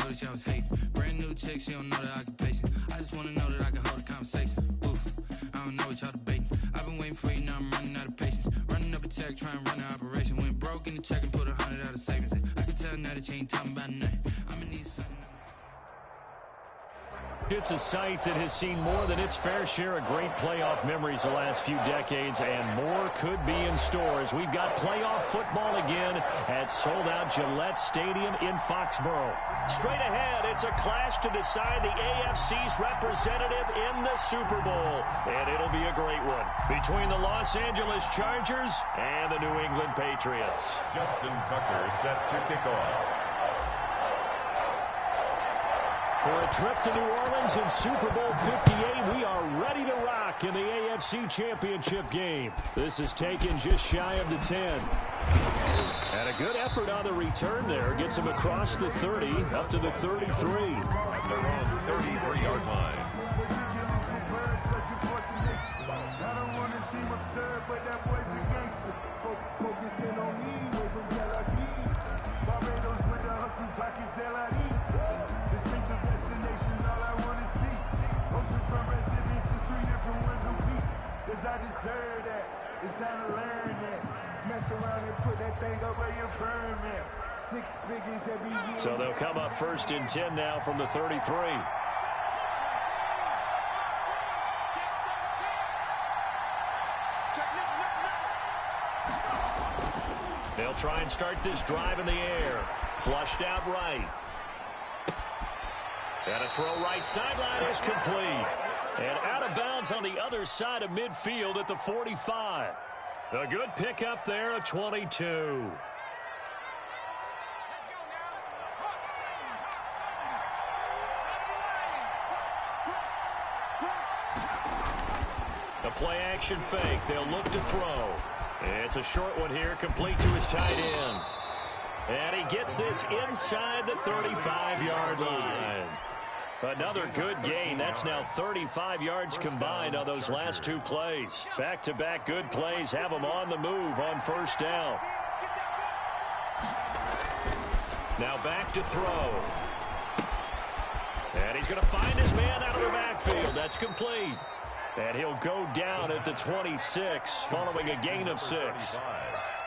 noticed y'all was hating. Brand new chick, she don't know the occupation. I just wanna know that I can hold a conversation. Oof, I don't know what y'all debating. I've been waiting for you, now I'm running out of patience. Running up a check, trying to run an operation. Went broke in the check and put 100 out of savings. I can tell now that you ain't talking about nothing. I'ma need something. It's a site that has seen more than its fair share of great playoff memories the last few decades, and more could be in store as we've got playoff football again at sold-out Gillette Stadium in Foxborough. Straight ahead, it's a clash to decide the AFC's representative in the Super Bowl, and it'll be a great one between the Los Angeles Chargers and the New England Patriots. Justin Tucker set to kick off. For a trip to New Orleans in Super Bowl 58, we are ready to rock in the AFC Championship game. This is taken just shy of the 10. And a good effort on the return there. Gets him across the 30, up to the 33. They're on the 33-yard line. I don't want to seem absurd, but that boy's a gangster. Focusing on me, way from Tel Aviv. Barbados with the hustle pockets, LIDs. Distinctive destinations, all I want to see. Oceanfront residences, 3 different ones a week. Cause I deserve that. It's time to learn that. Mess around and put that thing up where your permit. 6 figures every year. So they'll come up first and 10 now from the 33. They'll try and start this drive in the air. Flushed out right. And a throw right sideline is complete. And out of bounds on the other side of midfield at the 45. A good pickup there at 22. The play action fake. They'll look to throw. It's a short one here, complete to his tight end. And he gets this inside the 35-yard line. Another good gain. That's now 35 yards combined on those last 2 plays. Back-to-back good plays have him on the move on first down. Now back to throw. And he's going to find his man out of the backfield. That's complete. And he'll go down at the 26 following a gain of 6.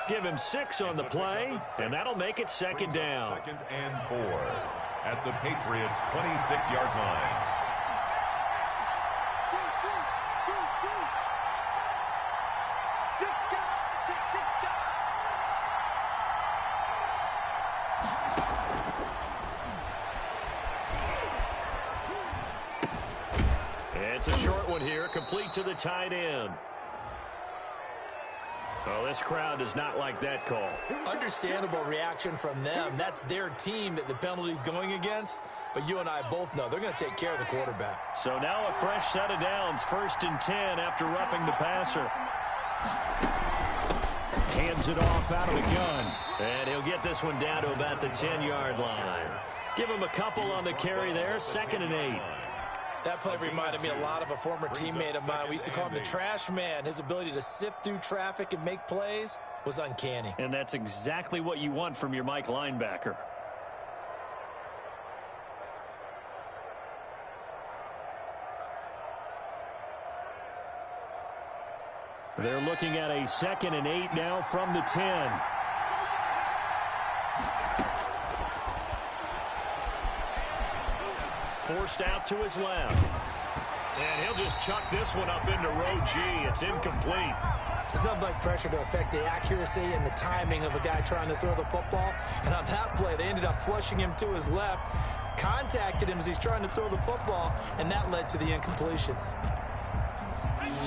Give him 6 on the play, and that'll make it second down. 2nd and 4 at the Patriots' 26-yard line. It's a short one here, complete to the tight end. Oh, this crowd does not like that call. Understandable reaction from them. That's their team that the penalty's going against. But you and I both know they're going to take care of the quarterback. So now a fresh set of downs, 1st and 10 after roughing the passer. Hands it off out of the gun. And he'll get this one down to about the 10-yard line. Give him a couple on the carry there, 2nd and 8. That play reminded me a lot of a former teammate of mine. We used to call him the trash man. His ability to sift through traffic and make plays was uncanny. And that's exactly what you want from your Mike linebacker. They're looking at a 2nd and 8 now from the 10. Forced out to his left. And he'll just chuck this one up into row G. It's incomplete. There's nothing like pressure to affect the accuracy and the timing of a guy trying to throw the football. And on that play, they ended up flushing him to his left, contacted him as he's trying to throw the football, and that led to the incompletion.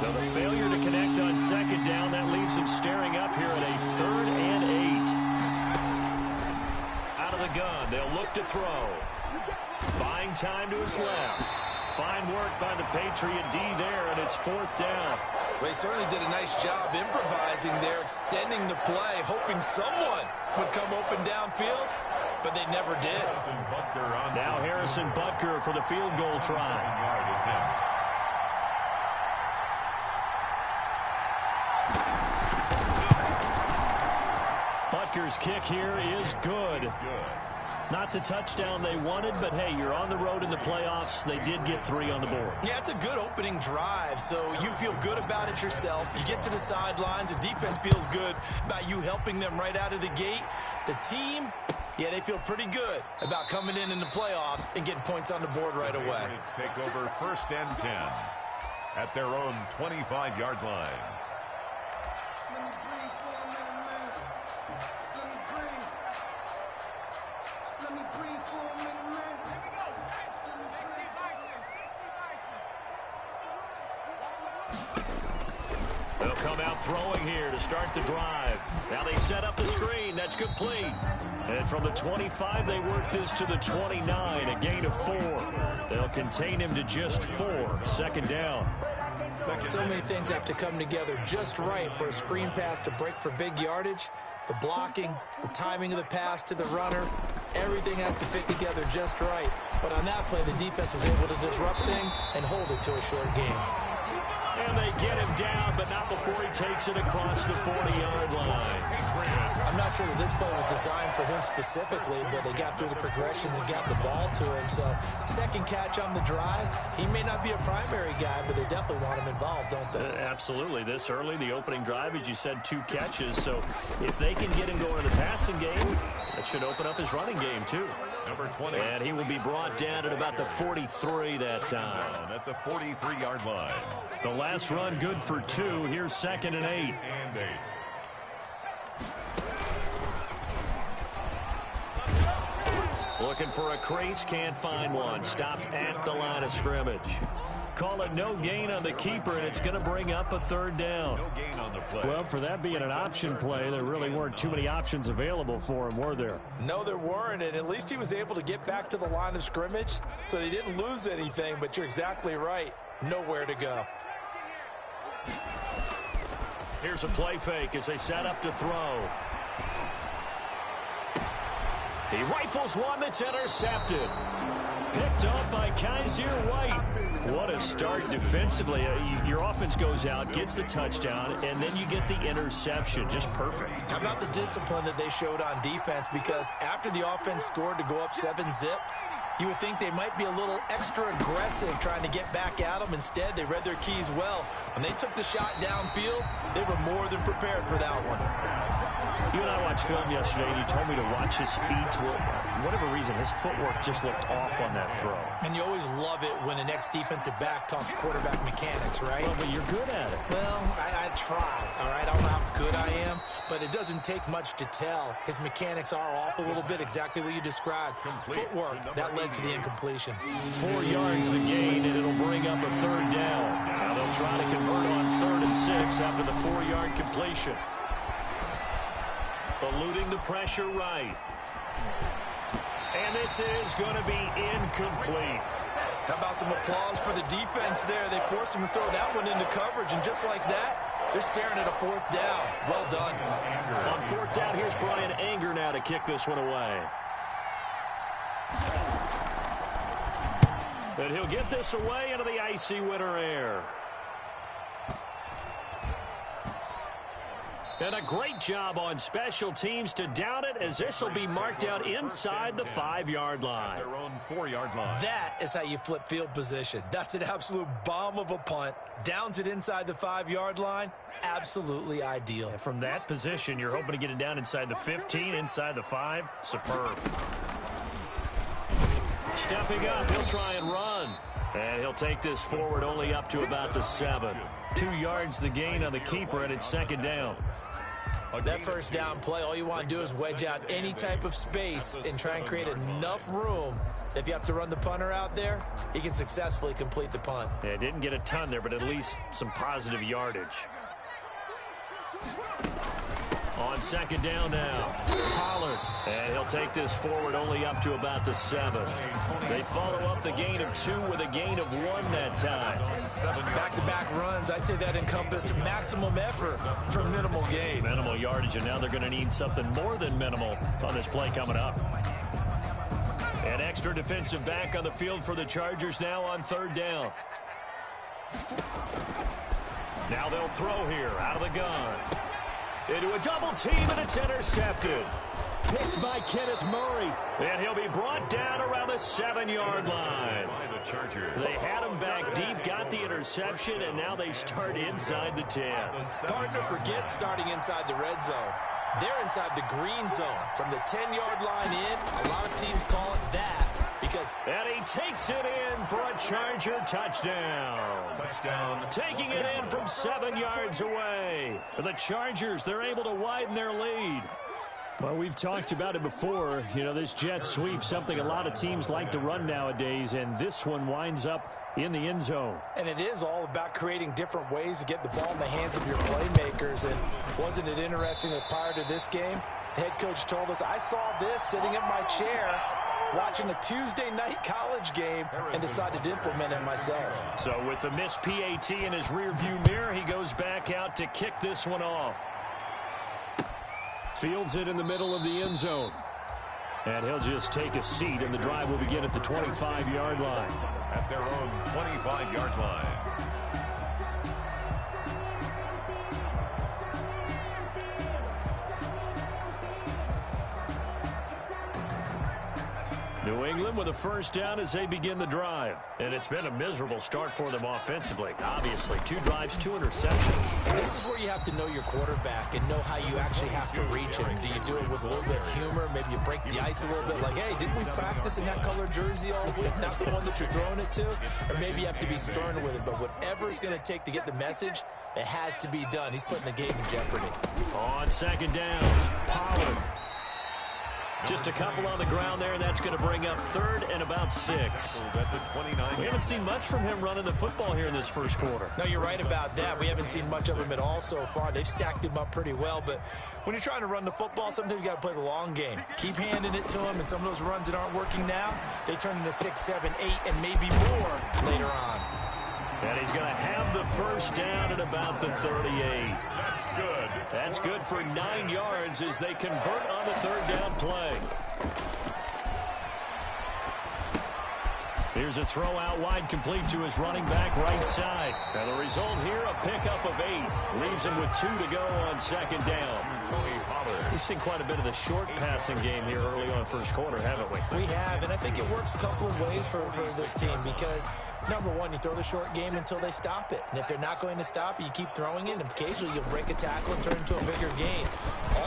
So the failure to connect on 2nd down, that leaves him staring up here at a 3rd and 8. Out of the gun, they'll look to throw. Buying time to his left. Fine work by the Patriot D there, and it's 4th down. Well, he certainly did a nice job improvising there, extending the play, hoping someone would come open downfield, but they never did. Now Harrison Butker for the field goal try. Butker's kick here is good. Not the touchdown they wanted, but hey, you're on the road in the playoffs. They did get 3 on the board. Yeah, it's a good opening drive, so you feel good about it yourself. You get to the sidelines. The defense feels good about you helping them right out of the gate. The team, yeah, they feel pretty good about coming in the playoffs and getting points on the board right away. Let's take over 1st and 10 at their own 25-yard line. They'll come out throwing here to start the drive. Now they set up the screen. That's complete. And from the 25, they work this to the 29, a gain of 4. They'll contain him to just 4. 2nd down. So many things have to come together just right for a screen pass to break for big yardage. The blocking, the timing of the pass to the runner, everything has to fit together just right. But on that play, the defense was able to disrupt things and hold it to a short game. And they get him down, but not before he takes it across the 40-yard line. I'm not sure that this play was designed for him specifically, but they got through the progressions and got the ball to him. So, 2nd catch on the drive. He may not be a primary guy, but they definitely want him involved, don't they? Absolutely. This early, the opening drive, as you said, 2 catches. So, if they can get him going in the passing game, that should open up his running game, too. Number 20. And he will be brought down at about the 43 that time. At the 43-yard line. The last run good for 2. Here's 2nd and 8. And 8. Looking for a crease, can't find one. Stopped at the line of scrimmage. Call it no gain on the keeper, and it's going to bring up a 3rd down. No gain on the play. Well, for that being an option play, there really weren't too many options available for him, were there? No, there weren't, and at least he was able to get back to the line of scrimmage, so they didn't lose anything, but you're exactly right. Nowhere to go. Here's a play fake as they set up to throw. He rifles one that's intercepted. Picked up by Kaiser White. What a start defensively. Your offense goes out, gets the touchdown, and then you get the interception. Just perfect. How about the discipline that they showed on defense? Because after the offense scored to go up 7-zip, you would think they might be a little extra aggressive trying to get back at them. Instead, they read their keys well. When they took the shot downfield, they were more than prepared for that one. You and I watched film yesterday, and you told me to watch his feet. Well, for whatever reason, his footwork just looked off on that throw. And you always love it when the next defensive back talks quarterback mechanics, right? Well, but you're good at it. Well, I try, all right? I don't know how good I am, but it doesn't take much to tell. His mechanics are off a little bit, exactly what you described. Footwork, that led to the incompletion. 4 yards the gain, and it'll bring up a 3rd down. Now they'll try to convert on 3rd and 6 after the 4-yard completion. Eluding the pressure right. And this is going to be incomplete. How about some applause for the defense there? They forced him to throw that one into coverage, and just like that, they're staring at a 4th down. Well done. On 4th down, here's Brian Anger now to kick this one away. But he'll get this away into the icy winter air. And a great job on special teams to down it, as this will be marked out inside the 5-yard line. Their own 4-yard line. That is how you flip field position. That's an absolute bomb of a punt. Downs it inside the 5-yard line. Absolutely ideal. And from that position, you're hoping to get it down inside the 15, inside the 5. Superb. Stepping up, he'll try and run. And he'll take this forward only up to about the 7. 2 yards the gain on the keeper, and it's 2nd down. That 1st down play, all you want to do is wedge out any type of space and try and create enough room. If you have to run the punter out there, he can successfully complete the punt. Yeah, didn't get a ton there, but at least some positive yardage. On 2nd down now, Pollard. And he'll take this forward only up to about the 7. They follow up the gain of 2 with a gain of 1 that time. Back-to-back runs, I'd say that encompassed maximum effort for minimal gain. Minimal yardage, and now they're going to need something more than minimal on this play coming up. An extra defensive back on the field for the Chargers now on 3rd down. Now they'll throw here out of the gun. Into a double team, and it's intercepted. Picked by Kenneth Murray. And he'll be brought down around the 7-yard line. They had him back deep, got the interception, and now they start inside the 10. Hard to forget starting inside the red zone. They're inside the green zone. From the 10-yard line in, a lot of teams call it that because... And he takes it in for a Charger touchdown. Taking it in from 7 yards away. The Chargers, they're able to widen their lead. Well, we've talked about it before. You know, this jet sweep, something a lot of teams like to run nowadays, and this one winds up in the end zone. And it is all about creating different ways to get the ball in the hands of your playmakers. And wasn't it interesting that prior to this game, the head coach told us, I saw this sitting in my chair watching a Tuesday night college game and decided to implement it myself. So with the missed PAT in his rearview mirror, he goes back out to kick this one off. Fields it in the middle of the end zone. And he'll just take a seat, and the drive will begin at the 25-yard line. At their own 25-yard line. New England with a first down as they begin the drive. And it's been a miserable start for them offensively. Obviously, 2 drives, 2 interceptions. This is where you have to know your quarterback and know how you actually have to reach him. Do you do it with a little bit of humor? Maybe you break the ice a little bit like, hey, didn't we practice in that color jersey all week? Not the one that you're throwing it to? Or maybe you have to be stern with it. But whatever it's going to take to get the message, it has to be done. He's putting the game in jeopardy. On second down, Pollard. Just a couple on the ground there, and that's going to bring up 3rd and about 6. We haven't seen much from him running the football here in this first quarter. No, you're right about that. We haven't seen much of him at all so far. They've stacked him up pretty well, but when you're trying to run the football, sometimes you got to play the long game. Keep handing it to him, and some of those runs that aren't working now, they turn into 6, 7, 8, and maybe more later on. And he's going to have the first down at about the 38. Good. That's good for 9 yards as they convert on the 3rd down play. Here's a throw out wide, complete to his running back right side. And the result here, a pickup of 8. Leaves him with 2 to go on second down. We've seen quite a bit of the short passing game here early on first quarter, haven't we? We have, and I think it works a couple of ways for this team because, number one, you throw the short game until they stop it. And if they're not going to stop it, you keep throwing it, and occasionally you'll break a tackle and turn it into a bigger gain.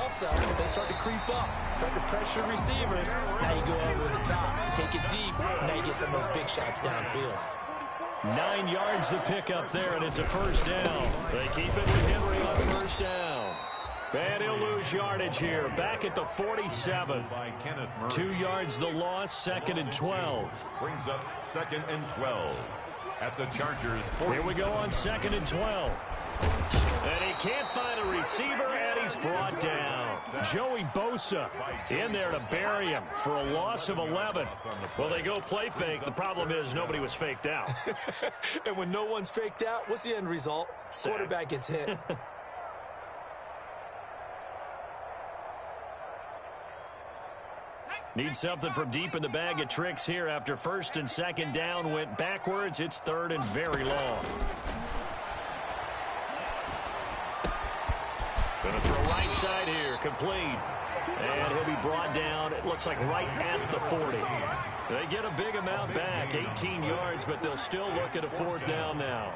Also, if they start to creep up, start to pressure receivers, now you go over the top, take it deep, and now you get some of those big shots downfield. 9 yards to pick up there, and it's a first down. They keep it with Henry on first down. And he'll lose yardage here. Back at the 47. 2 yards the loss, 2nd and 12. Brings up 2nd and 12. At the Chargers. Here we go on 2nd and 12. And he can't find a receiver, and he's brought down. Joey Bosa in there to bury him for a loss of 11. Well, they go play fake. The problem is nobody was faked out. And when no one's faked out, what's the end result? Quarterback gets hit. Need something from deep in the bag of tricks here after 1st and 2nd down went backwards. It's 3rd and very long. Gonna throw right side here, complete. And he'll be brought down, it looks like right at the 40. They get a big amount back, 18 yards, but they'll still look at a 4th down now.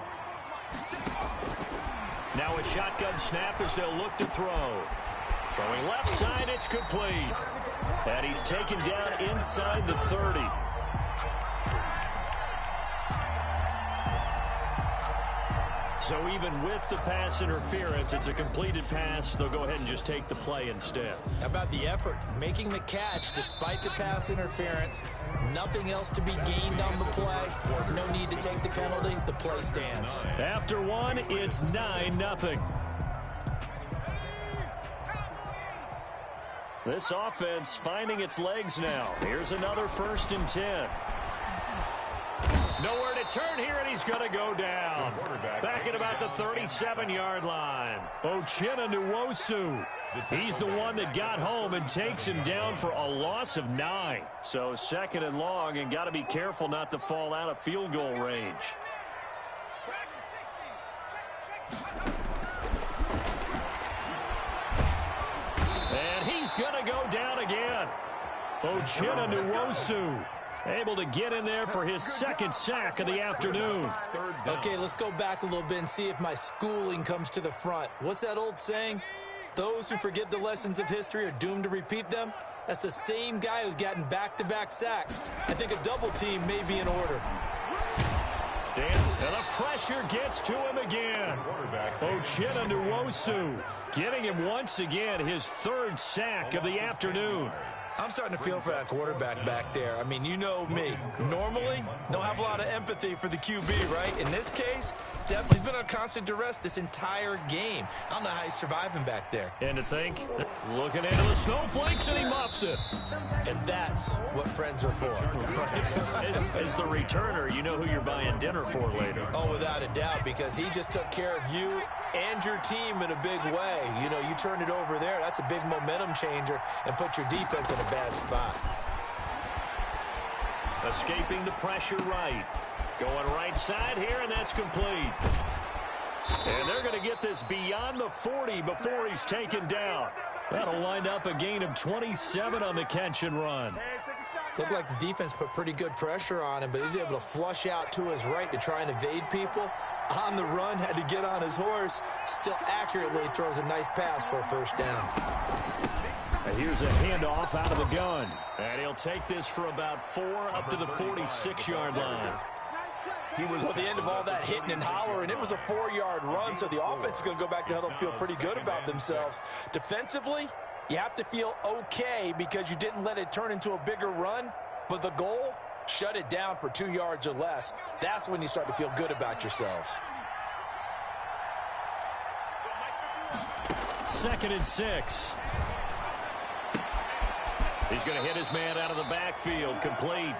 Now a shotgun snap as they'll look to throw. Throwing left side, it's complete. And he's taken down inside the 30. So even with the pass interference, it's a completed pass. They'll go ahead and just take the play instead. How about the effort? Making the catch despite the pass interference. Nothing else to be gained on the play. No need to take the penalty. The play stands. After one, it's 9-0. This offense finding its legs now. Here's another 1st and 10. Nowhere to turn here, and he's going to go down. Back at about the 37-yard line. Uchenna Nwosu. He's the one that got home and takes him down for a loss of 9. So 2nd and long, and got to be careful not to fall out of field goal range. he's going to go down again. Nwosu able to get in there for his second sack of the afternoon. Okay, let's go back a little bit and see if my schooling comes to the front. What's that old saying? Those who forget the lessons of history are doomed to repeat them. That's the same guy who's gotten back-to-back sacks. I think a double team may be in order. And the pressure gets to him again. Nwosu getting him once again his third sack of the afternoon. I'm starting to feel for that quarterback back there. I mean, you know me. Normally, don't have a lot of empathy for the QB, right? In this case, definitely he's been on constant duress this entire game. I don't know how he's surviving back there. And to think, looking into the snowflakes, and he muffs it. And that's what friends are for. As the returner, you know who you're buying dinner for later. Oh, without a doubt, because he just took care of you and your team in a big way. You know, you turned it over there. That's a big momentum changer and put your defense in a bad spot. Escaping the pressure right. Going right side here, and that's complete. And they're going to get this beyond the 40 before he's taken down. That'll wind up a gain of 27 on the catch and run. Looked like the defense put pretty good pressure on him, but he's able to flush out to his right to try and evade people. On the run, had to get on his horse. Still accurately throws a nice pass for a first down. And here's a handoff out of the gun. And he'll take this for about 4 up to the 46-yard line. Well, the end of all that hitting and hollering, it was a 4-yard run, so the offense is going to go back to huddle and feel pretty good about themselves. Defensively, you have to feel okay because you didn't let it turn into a bigger run, but the goal, shut it down for 2 yards or less. That's when you start to feel good about yourselves. 2nd and 6. He's going to hit his man out of the backfield, complete.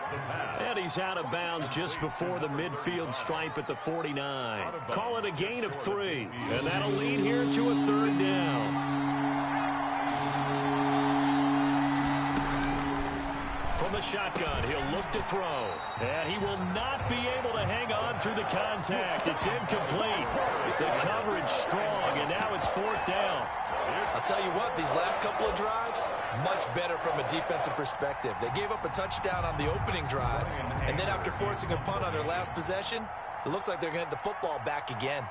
And he's out of bounds just before the midfield stripe at the 49. Call it a gain of 3. And that'll lead here to a 3rd down. From the shotgun, he'll look to throw. And he will not be able to hang on through the contact. It's incomplete. The coverage strong, and now it's 4th down. I'll tell you what, these last couple of drives, much better from a defensive perspective. They gave up a touchdown on the opening drive, and then after forcing a punt on their last possession, it looks like they're going to get the football back again.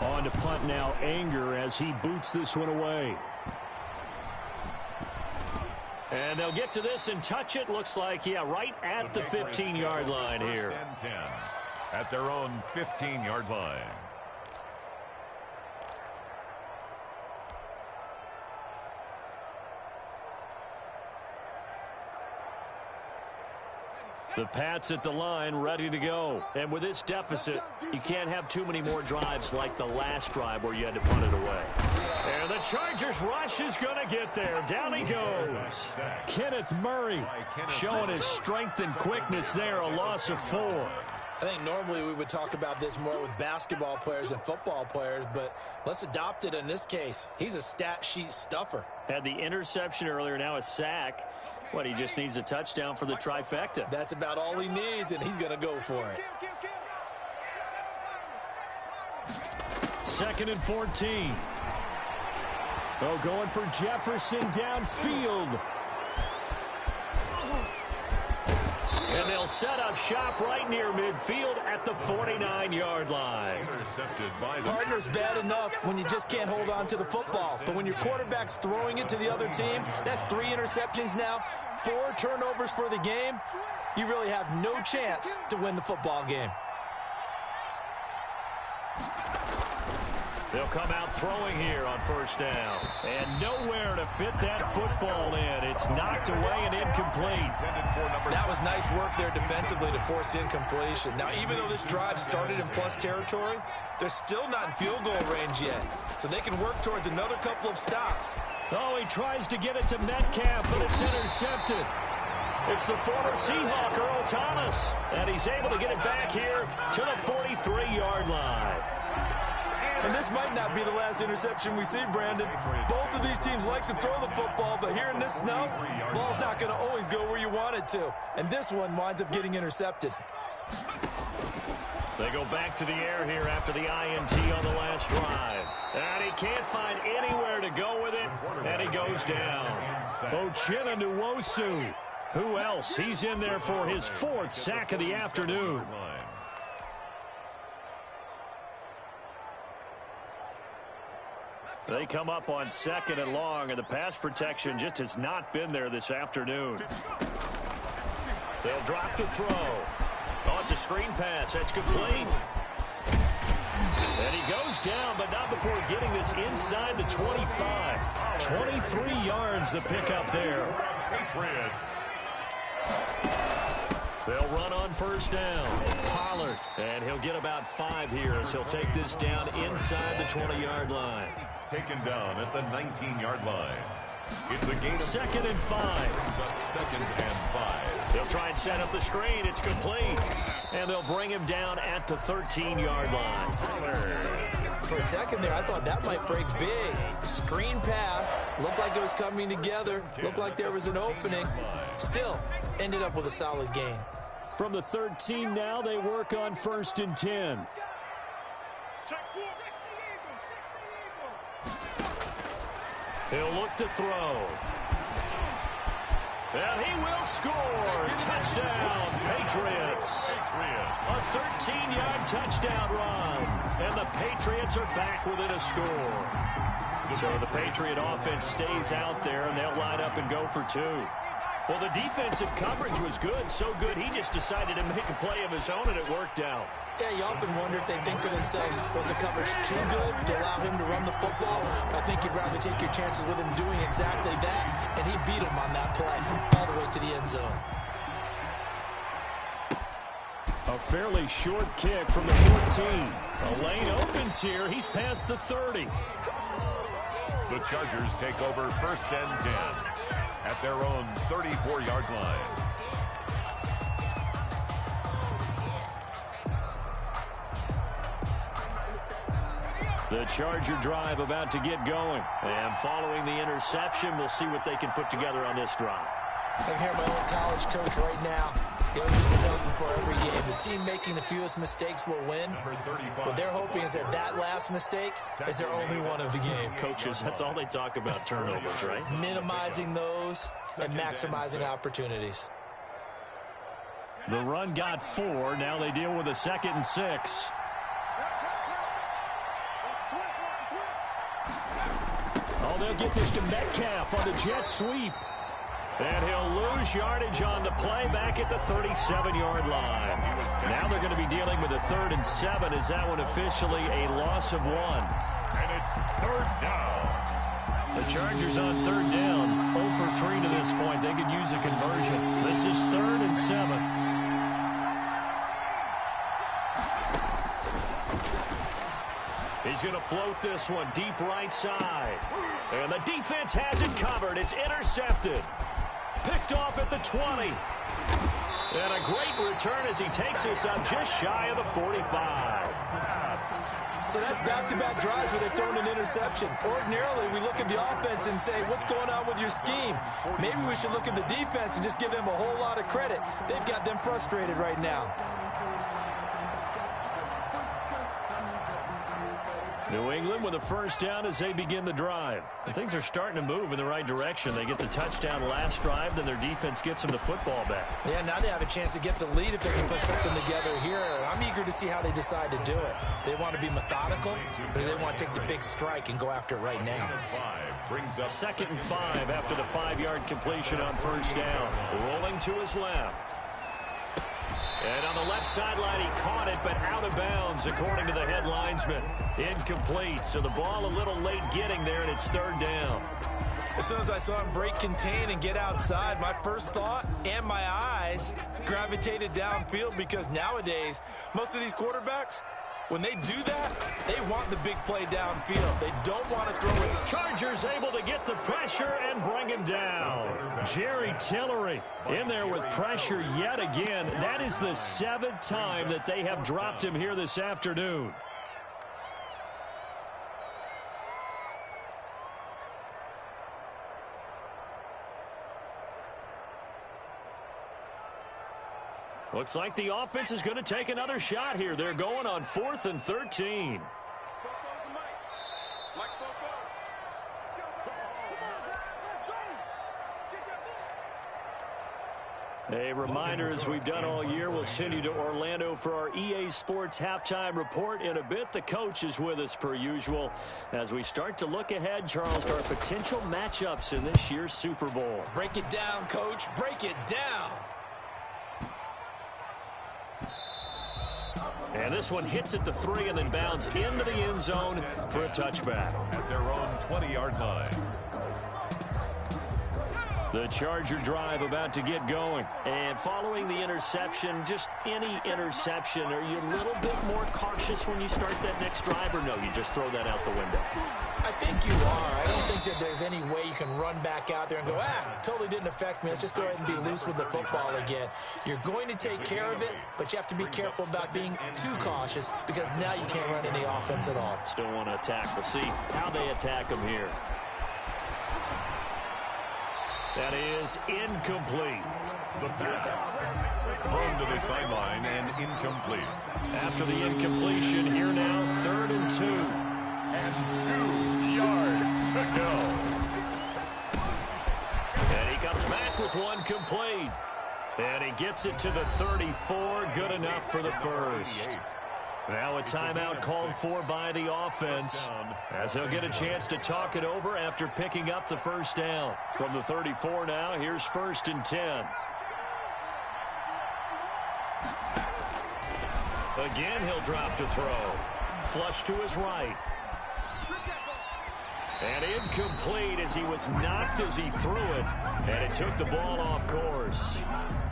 On to punt now, Anger, as he boots this one away. And they'll get to this and touch it. Looks like, yeah, right at the 15-yard line here. 10 at their own 15-yard line. The Pats at the line, ready to go. And with this deficit, you can't have too many more drives like the last drive where you had to punt it away. And the Chargers rush is going to get there. Down he goes. Kenneth Murray showing his strength and quickness there, a loss of 4. I think normally we would talk about this more with basketball players and football players, but let's adopt it in this case. He's a stat sheet stuffer. Had the interception earlier, now a sack. What, he just needs a touchdown for the trifecta. That's about all he needs, and he's going to go for it. 2nd and 14. Oh, going for Jefferson downfield. And they'll set up shop right near midfield at the 49-yard line. Partner's bad enough when you just can't hold on to the football. But when your quarterback's throwing it to the other team, that's 3 interceptions now, 4 turnovers for the game. You really have no chance to win the football game. They'll come out throwing here on 1st down. And nowhere to fit that football in. It's knocked away and incomplete. That was nice work there defensively to force incompletion. Now, even though this drive started in plus territory, they're still not in field goal range yet. So they can work towards another couple of stops. Oh, he tries to get it to Metcalf, but it's intercepted. It's the former Seahawk, Earl Thomas. And he's able to get it back here to the 43-yard line. And this might not be the last interception we see, Brandon. Both of these teams like to throw the football, but here in this snow, ball's not going to always go where you want it to. And this one winds up getting intercepted. They go back to the air here after the INT on the last drive. And he can't find anywhere to go with it, and he goes down. Uchenna Nwosu. Who else? He's in there for his 4th sack of the afternoon. They come up on 2nd and long, and the pass protection just has not been there this afternoon. They'll drop to throw. Oh, it's a screen pass. That's complete. And he goes down, but not before getting this inside the 25. 23 yards the pickup there. Patriots. They'll run on 1st down. Pollard, and he'll get about 5 here as he'll take this down inside the 20-yard line. Taken down at the 19-yard line. It's a gain of 2nd and 5. brings up 2nd and 5. They'll try and set up the screen. It's complete. And they'll bring him down at the 13-yard line. For a second there, I thought that might break big. Screen pass. Looked like it was coming together. Looked like there was an opening. Still, ended up with a solid gain. From the 13 now, they work on 1st and 10. He'll look to throw. And he will score. Touchdown, Patriots. A 13-yard touchdown run. And the Patriots are back within a score. So the Patriot offense stays out there, and they'll line up and go for 2. Well, the defensive coverage was good, so good he just decided to make a play of his own, and it worked out. Yeah, you often wonder if they think to themselves, was the coverage too good to allow him to run the football? I think you'd rather take your chances with him doing exactly that, and he beat him on that play all the way to the end zone. A fairly short kick from the 14. A lane opens here. He's past the 30. The Chargers take over 1st and 10 at their own 34-yard line. The Charger drive about to get going. And following the interception, we'll see what they can put together on this drive. I can hear my old college coach right now. He always used to tell us before every game, the team making the fewest mistakes will win. What they're hoping is that that last mistake is their only one of the game. Coaches, that's all they talk about, turnovers, right? Minimizing those and maximizing opportunities. The run got 4. Now they deal with a 2nd and 6. Oh, they'll get this to Metcalf on the jet sweep. And he'll lose yardage on the play back at the 37-yard line. Now they're going to be dealing with a 3rd and 7. Is that one officially a loss of 1? And it's 3rd down. The Chargers on 3rd down. 0 for 3 to this point. They could use a conversion. This is 3rd and 7. He's going to float this one deep right side. And the defense has it covered. It's intercepted. Picked off at the 20. And a great return as he takes us up just shy of the 45. So that's back-to-back drives where they've thrown an interception. Ordinarily, we look at the offense and say, what's going on with your scheme? Maybe we should look at the defense and just give them a whole lot of credit. They've got them frustrated right now. New England with a 1st down as they begin the drive. And things are starting to move in the right direction. They get the touchdown last drive, then their defense gets them the football back. Yeah, now they have a chance to get the lead if they can put something together here. I'm eager to see how they decide to do it. Do they want to be methodical, or do they want to take the big strike and go after it right now? 2nd and 5 after the 5-yard completion on 1st down. Rolling to his left. And on the left sideline, he caught it, but out of bounds, according to the head linesman. Incomplete, so the ball a little late getting there, and it's 3rd down. As soon as I saw him break contain and get outside, my first thought and my eyes gravitated downfield, because nowadays, most of these quarterbacks, when they do that, they want the big play downfield. They don't want to throw it. Chargers able to get the pressure and bring him down. Jerry Tillery in there with pressure yet again. That is the 7th time that they have dropped him here this afternoon. Looks like the offense is going to take another shot here. They're going on 4th and 13. A reminder, as we've done all year, we'll send you to Orlando for our EA Sports halftime report in a bit. The coach is with us per usual as we start to look ahead, Charles, to our potential matchups in this year's Super Bowl. Break it down, Coach. Break it down. And this one hits at the 3 and then bounds into the end zone for a touchback. At their own 20-yard line. The Charger drive about to get going. And following the interception, just any interception, are you a little bit more cautious when you start that next drive, or no, you just throw that out the window? I think you are. I don't think that there's any way you can run back out there and go, totally didn't affect me. Let's just go ahead and be loose with the football again. You're going to take care of it, but you have to be careful about being too cautious because now you can't run any offense at all. Still want to attack. We'll see how they attack them here. That is incomplete. The pass. Thrown to the sideline and incomplete. After the incompletion, here now, 3rd and 2. And 2 yards to go. And he comes back with one complete. And he gets it to the 34. Good enough for the first. Now a timeout called for by the offense as he'll get a chance to talk it over after picking up the first down. From the 34 now, here's 1st and 10. Again, he'll drop to throw. Flush to his right. And incomplete as he was knocked as he threw it. And it took the ball off course.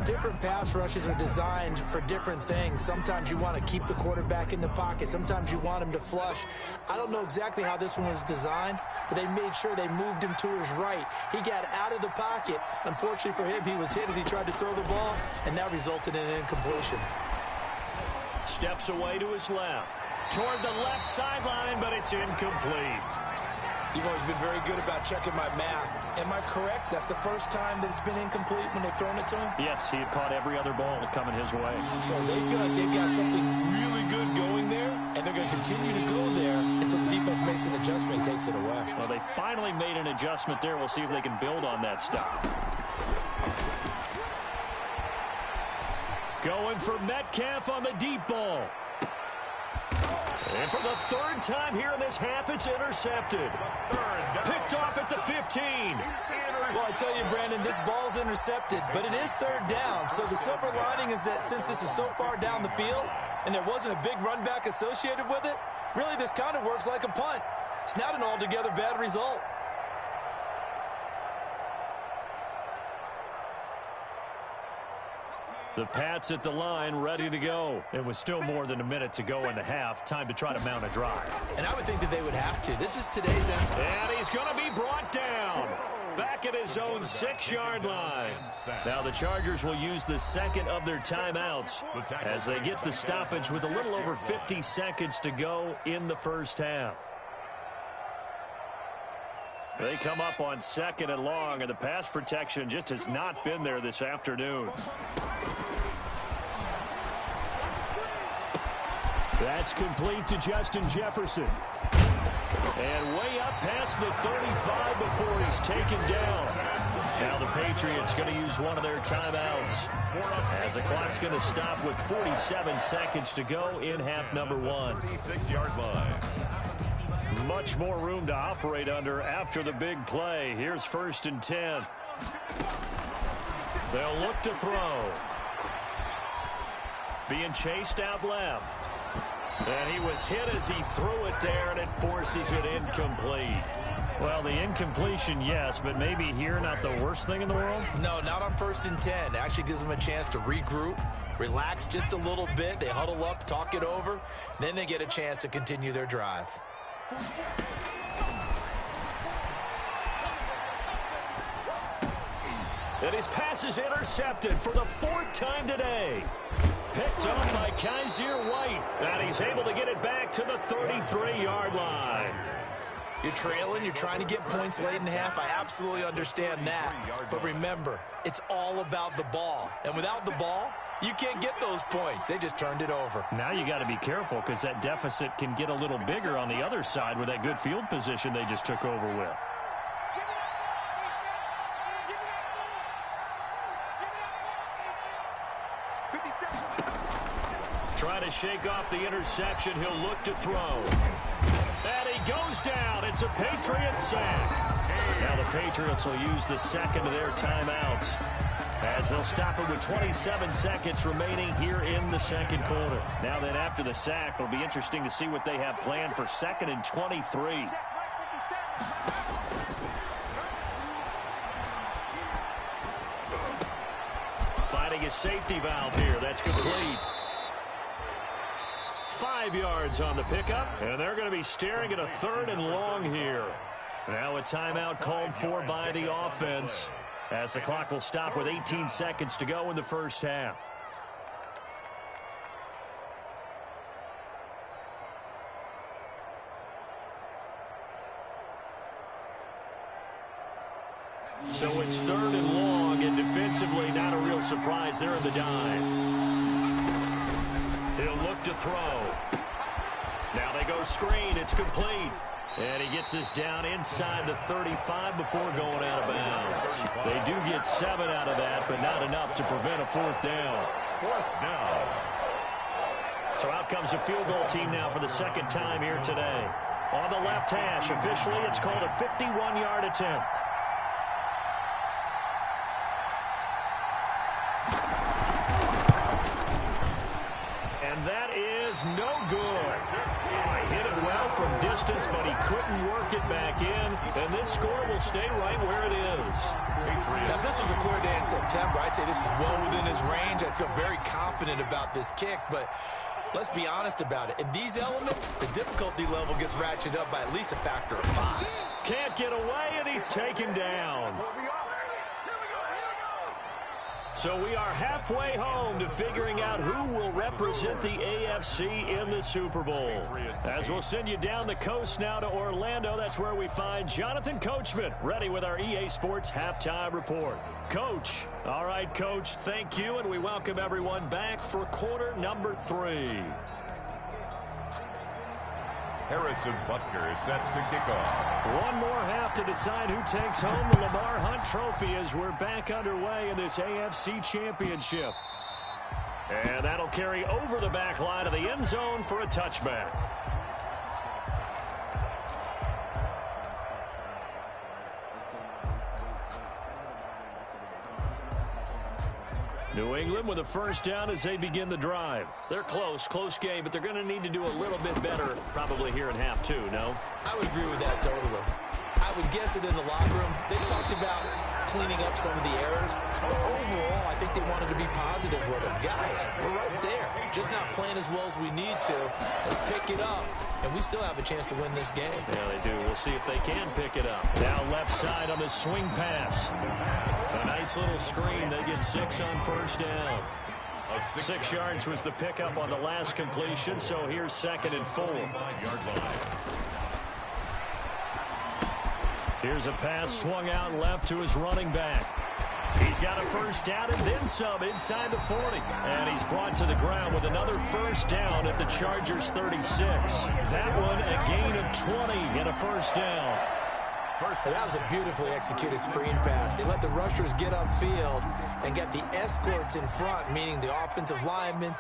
Different pass rushes are designed for different things. Sometimes you want to keep the quarterback in the pocket. Sometimes you want him to flush. I don't know exactly how this one was designed, but they made sure they moved him to his right. He got out of the pocket. Unfortunately for him, he was hit as he tried to throw the ball, and that resulted in an incompletion. Steps away to his left. Toward the left sideline, but it's incomplete. You've always been very good about checking my math. Am I correct? That's the first time that it's been incomplete when they've thrown it to him? Yes, he had caught every other ball coming his way. So they feel like they've got something really good going there, and they're going to continue to go there until the defense makes an adjustment and takes it away. Well, they finally made an adjustment there. We'll see if they can build on that stop. Going for Metcalf on the deep ball. And for the 3rd time here in this half, it's intercepted. Picked off at the 15. Well, I tell you, Brandon, this ball's intercepted, but it is 3rd down. So the silver lining is that since this is so far down the field and there wasn't a big run back associated with it, really this kind of works like a punt. It's not an altogether bad result. The Pats at the line, ready to go. It was still more than a minute to go in the half. Time to try to mount a drive. And I would think that they would have to. This is today's end. And he's going to be brought down. Back at his own 6-yard line. Now the Chargers will use the second of their timeouts as they get the stoppage with a little over 50 seconds to go in the first half. They come up on 2nd and long, and the pass protection just has not been there this afternoon. That's complete to Justin Jefferson. And way up past the 35 before he's taken down. Now the Patriots going to use one of their timeouts as the clock's going to stop with 47 seconds to go in half number 1. 36-yard line. Much more room to operate under after the big play. Here's 1st and 10. They'll look to throw. Being chased out left. And he was hit as he threw it there, and it forces it incomplete. Well, the incompletion, yes, but maybe here not the worst thing in the world? No, not on 1st and 10. It actually gives them a chance to regroup, relax just a little bit. They huddle up, talk it over, then they get a chance to continue their drive. And his pass is intercepted for the 4th time today. Picked up by Kaiser White. And he's able to get it back to the 33-yard line. You're trailing, you're trying to get points late in half. I absolutely understand that. But remember, it's all about the ball. And without the ball, You can't get those points. They just turned it over. Now you got to be careful because that deficit can get a little bigger on the other side with that good field position they just took over with. Try to shake off the interception. He'll look to throw. And he goes down. It's a Patriots sack. Now the Patriots will use the second of their timeouts as they'll stop it with 27 seconds remaining here in the second quarter. Now then, after the sack, it'll be interesting to see what they have planned for 2nd and 23. Finding a safety valve here. That's complete. 5 yards on the pickup, and they're going to be staring at a 3rd and long here. Now a timeout called for by the offense as the clock will stop with 18 seconds to go in the first half. So it's 3rd and long, and defensively not a real surprise. They're in the dive. He'll look to throw. Now they go screen. It's complete. And he gets us down inside the 35 before going out of bounds. They do get 7 out of that, but not enough to prevent a 4th down. 4th down. So out comes the field goal team now for the 2nd time here today. On the left hash, officially it's called a 51-yard attempt. And that is no good. He hit it well from distance, but he couldn't work it back in. And this score will stay right where it is. Now, if this was a clear day in September, I'd say this is well within his range. I'd feel very confident about this kick, but let's be honest about it. In these elements, the difficulty level gets ratcheted up by at least a factor of 5. Can't get away, and he's taken down. So we are halfway home to figuring out who will represent the AFC in the Super Bowl. As we'll send you down the coast now to Orlando, that's where we find Jonathan Coachman, ready with our EA Sports Halftime Report. Coach. All right, Coach, thank you, and we welcome everyone back for quarter number 3. Harrison Butker is set to kick off. One more half to decide who takes home the Lamar Hunt Trophy as we're back underway in this AFC Championship. And that'll carry over the back line of the end zone for a touchback. New England with a 1st down as they begin the drive. They're close game, but they're going to need to do a little bit better probably here in half 2, no? I would agree with that totally. I would guess it in the locker room. They talked about cleaning up some of the errors, but overall, I think they wanted to be positive with them. Guys, we're right there. Just not playing as well as we need to. Let's pick it up, and we still have a chance to win this game. Yeah, they do. We'll see if they can pick it up. Now left side on the swing pass. A nice little screen. They get 6 on 1st down. 6 yards was the pickup on the last completion, so here's 2nd and 4. Here's a pass swung out left to his running back. He's got a 1st down and then some inside the 40. And he's brought to the ground with another 1st down at the Chargers 36. That one a gain of 20 and a 1st down. That was a beautifully executed screen pass. They let the rushers get upfield and get the escorts in front, meaning the offensive linemen,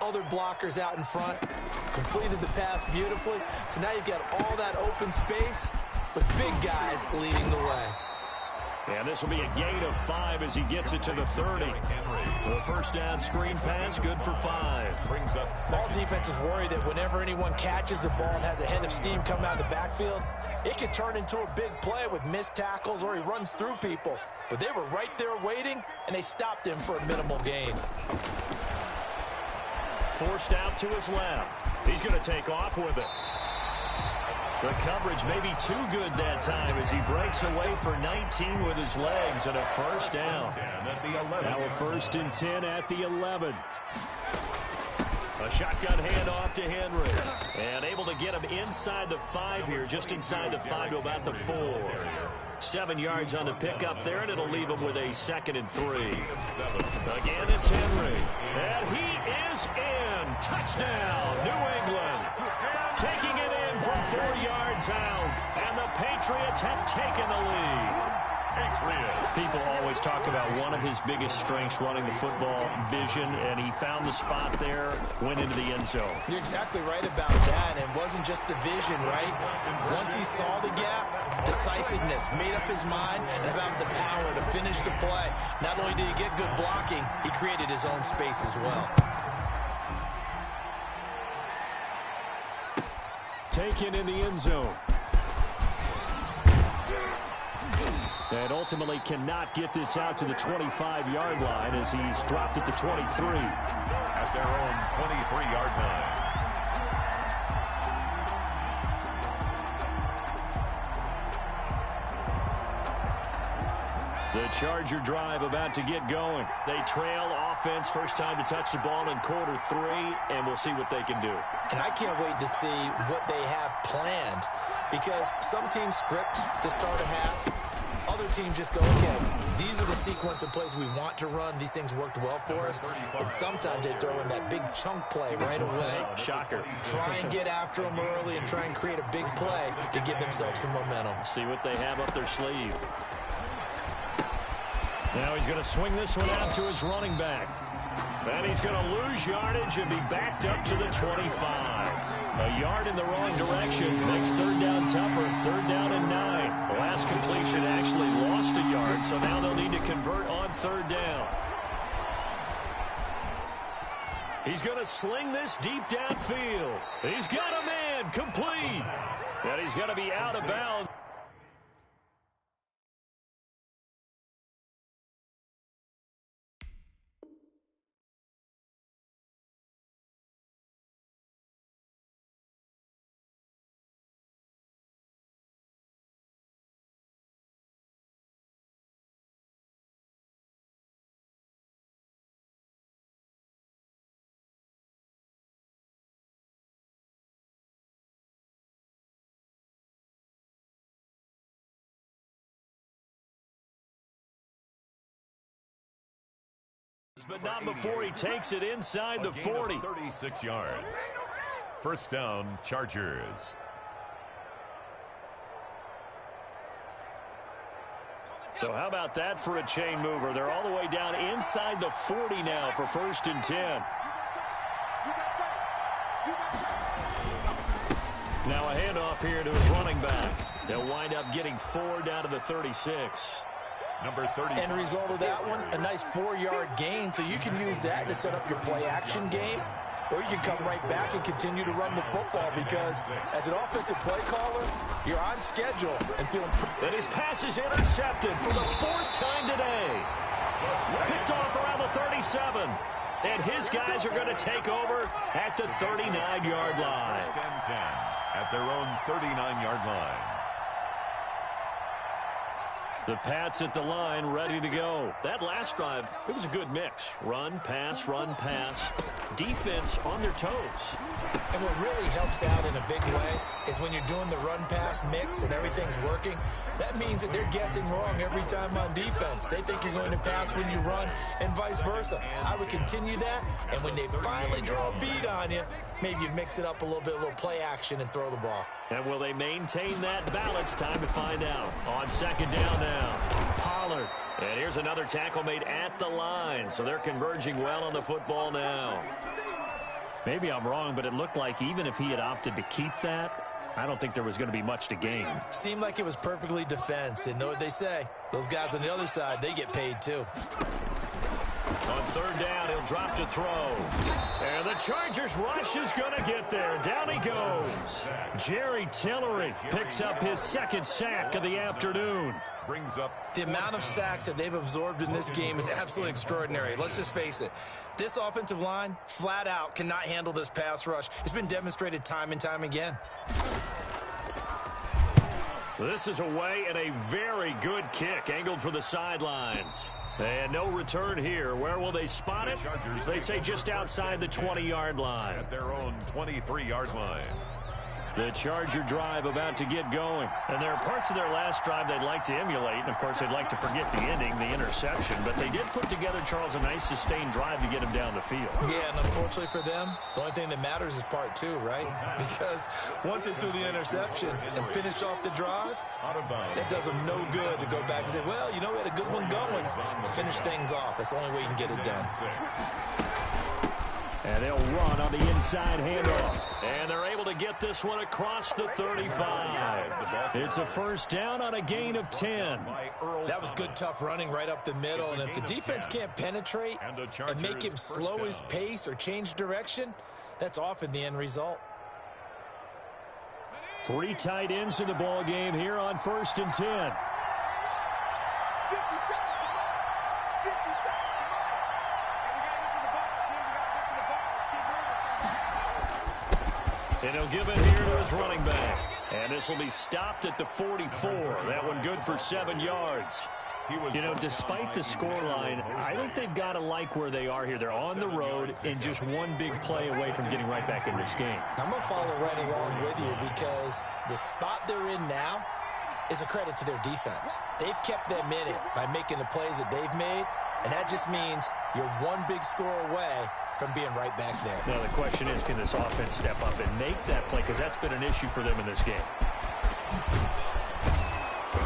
other blockers out in front, completed the pass beautifully. So now you've got all that open space with big guys leading the way. And this will be a gain of 5 as he gets it to the 30. The 1st down screen pass, good for 5. Brings up All defenses worry that whenever anyone catches the ball and has a head of steam coming out of the backfield, it could turn into a big play with missed tackles or he runs through people. But they were right there waiting, and they stopped him for a minimal gain. Forced out to his left. He's going to take off with it. The coverage may be too good that time as he breaks away for 19 with his legs and a 1st down. Now a 1st and 10 at the 11. A shotgun handoff to Henry. And able to get him inside the 5 here, just inside the 5 to about the 4. 7 yards on the pickup there, and it'll leave him with a 2nd and 3. Again, it's Henry. And he is in. Touchdown, New England. Taking it in from 4 yards out. And the Patriots have taken the lead. People always talk about one of his biggest strengths running the football, vision, and he found the spot there, went into the end zone. You're exactly right about that, and it wasn't just the vision, right? Once he saw the gap, decisiveness, made up his mind, and about the power to finish the play. Not only did he get good blocking, he created his own space as well. Taken in the end zone. And ultimately cannot get this out to the 25-yard line as he's dropped at the 23. At their own 23-yard line. The Charger drive about to get going. They trail offense, first time to touch the ball in quarter 3, and we'll see what they can do. And I can't wait to see what they have planned, because some teams script to start a half. Other teams just go, okay, these are the sequence of plays we want to run. These things worked well for us. And sometimes they throw in that big chunk play right away. Shocker. Try and get after them early and try and create a big play to give themselves some momentum. See what they have up their sleeve. Now he's going to swing this one out to his running back. And he's going to lose yardage and be backed up to the 25. A yard in the wrong direction makes third down tougher. Third down and 9. The last completion actually lost a yard, so now they'll need to convert on third down. He's going to sling this deep downfield. He's got a man complete. And he's going to be out of bounds. But not before he takes it inside the 40. 36 yards. First down, Chargers. So how about that for a chain mover? They're all the way down inside the 40 now for 1st and 10. Now a handoff here to his running back. They'll wind up getting 4 down to the 36. Number 30. End result of that one, a nice 4-yard gain, so you can use that to set up your play-action game, or you can come right back and continue to run the football, because as an offensive play caller, you're on schedule and feeling... And his pass is intercepted for the 4th time today. Picked off around the 37. And his guys are going to take over at the 39-yard line. 10 at their own 39-yard line. The Pats at the line, ready to go. That last drive, it was a good mix. Run, pass, defense on their toes. And what really helps out in a big way is when you're doing the run-pass mix and everything's working, that means that they're guessing wrong every time on defense. They think you're going to pass when you run and vice versa. I would continue that, and when they finally draw a beat on you, maybe you mix it up a little bit, a little play action, and throw the ball. And will they maintain that balance? Time to find out. On 2nd down now, Pollard. And here's another tackle made at the line, so they're converging well on the football now. Maybe I'm wrong, but it looked like even if he had opted to keep that, I don't think there was going to be much to gain. Seemed like it was perfectly defense, and know what they say. Those guys on the other side, they get paid too. On 3rd down, he'll drop to throw. And the Chargers rush is going to get there. Down he goes. Jerry Tillery picks up his 2nd sack of the afternoon. Brings up the amount of sacks that they've absorbed in this game is absolutely extraordinary. Let's just face it. This offensive line, flat out, cannot handle this pass rush. It's been demonstrated time and time again. This is away and a very good kick, angled for the sidelines. And no return here. Where will they spot it? They say just outside the 20-yard line. At their own 23-yard line. The Charger drive about to get going. And there are parts of their last drive they'd like to emulate. And, of course, they'd like to forget the ending, the interception. But they did put together, Charles, a nice sustained drive to get him down the field. Yeah, and unfortunately for them, the only thing that matters is part two, right? Because once they threw the interception and finished off the drive, it does them no good to go back and say, well, you know, we had a good one going. Finish things off. That's the only way you can get it done. And they'll run on the inside handoff. And they're able to get this one across the 35. It's a first down on a gain of 10. That was good, tough running right up the middle. And if the defense can't penetrate and make him slow his pace or change direction, that's often the end result. 3 tight ends in the ball game here on 1st and 10. And he'll give it here to his running back. And this will be stopped at the 44. That one good for 7 yards. You know, despite the scoreline, I think they've got to like where they are here. They're on the road and just one big play away from getting right back in this game. I'm going to follow right along with you because the spot they're in now is a credit to their defense. They've kept them in it by making the plays that they've made, and that just means you're one big score away from being right back there. Now, the question is, can this offense step up and make that play? Because that's been an issue for them in this game.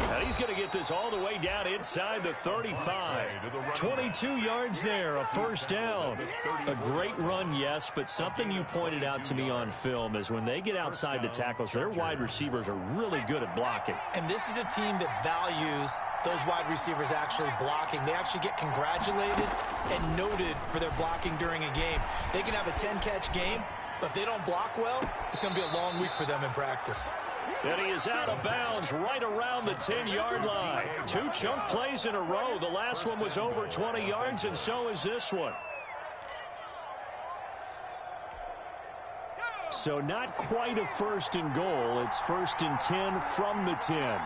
Now, he's going to get this all the way down inside the 35. 22 yards there, a first down. A great run, yes, but something you pointed out to me on film is when they get outside the tackles, their wide receivers are really good at blocking. And this is a team that values those wide receivers actually blocking. They actually get congratulated and noted for their blocking during a game. They can have a 10-catch game, but if they don't block well, it's going to be a long week for them in practice. And he is out of bounds right around the 10-yard line. 2 chunk plays in a row. The last one was over 20 yards, and so is this one. So not quite a 1st and goal. It's 1st and 10 from the 10.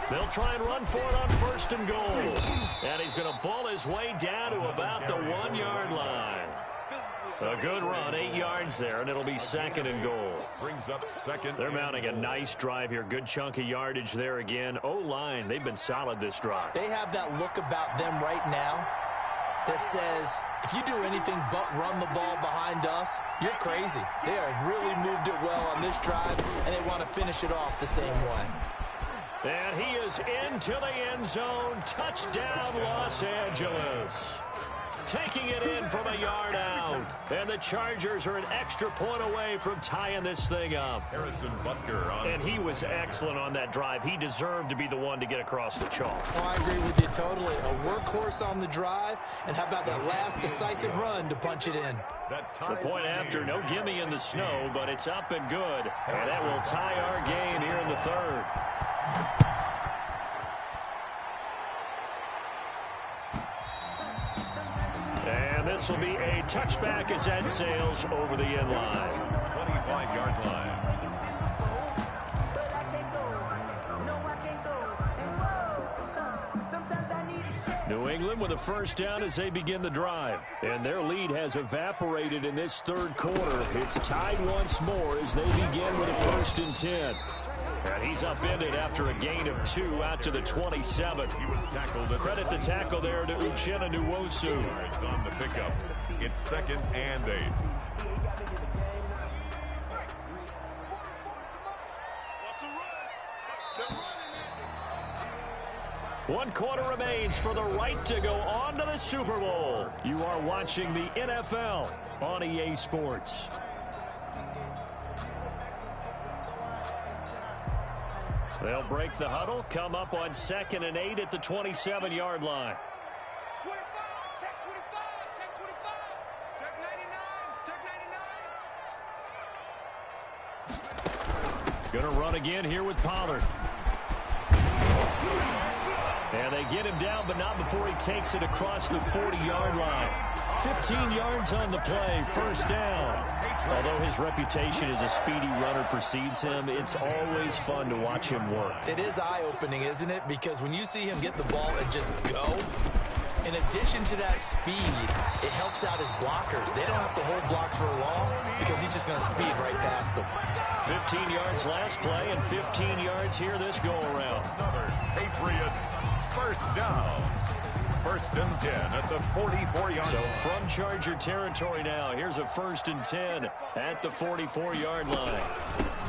They'll try and run for it on 1st and goal. And he's going to ball his way down to about the 1-yard line. A good run, 8 yards there, and it'll be 2nd and goal. Brings up 2nd. They're mounting a nice drive here. Good chunk of yardage there again. O-line, they've been solid this drive. They have that look about them right now that says, if you do anything but run the ball behind us, you're crazy. They have really moved it well on this drive, and they want to finish it off the same way. And he is into the end zone. Touchdown, Los Angeles. Taking it in from a yard out. And the Chargers are an extra point away from tying this thing up. Harrison Butker on. And he was excellent on that drive. He deserved to be the one to get across the chalk. Oh, I agree with you totally. A workhorse on the drive. And how about that last decisive run to punch it in? The point after, no gimme in the snow, but it's up and good. And that will tie our game here in the 3rd. And this will be a touchback as that sails over the end line. 25-yard line. New England with a first down as they begin the drive. And their lead has evaporated in this 3rd quarter. It's tied once more as they begin with a 1st and 10. And he's upended after a gain of 2 out to the 27. He was tackled. Credit the tackle there to Uchenna Nwosu. It's on the pickup. It's 2nd and 8. One quarter remains for the right to go on to the Super Bowl. You are watching the NFL on EA Sports. They'll break the huddle, come up on 2nd and 8 at the 27-yard line. 25, check 25, check 25, check 99, check 99. Going to run again here with Pollard. And they get him down, but not before he takes it across the 40-yard line. 15 yards on the play, first down. Although his reputation as a speedy runner precedes him, it's always fun to watch him work. It is eye-opening, isn't it? Because when you see him get the ball and just go, In addition to that speed, it helps out his blockers. They don't have to hold blocks for long because he's just going to speed right past them. 15 yards last play and 15 yards here this go-around. Another Patriots first down. First and 10 at the 44-yard So line. from Charger territory now, here's a 1st and 10 at the 44-yard line.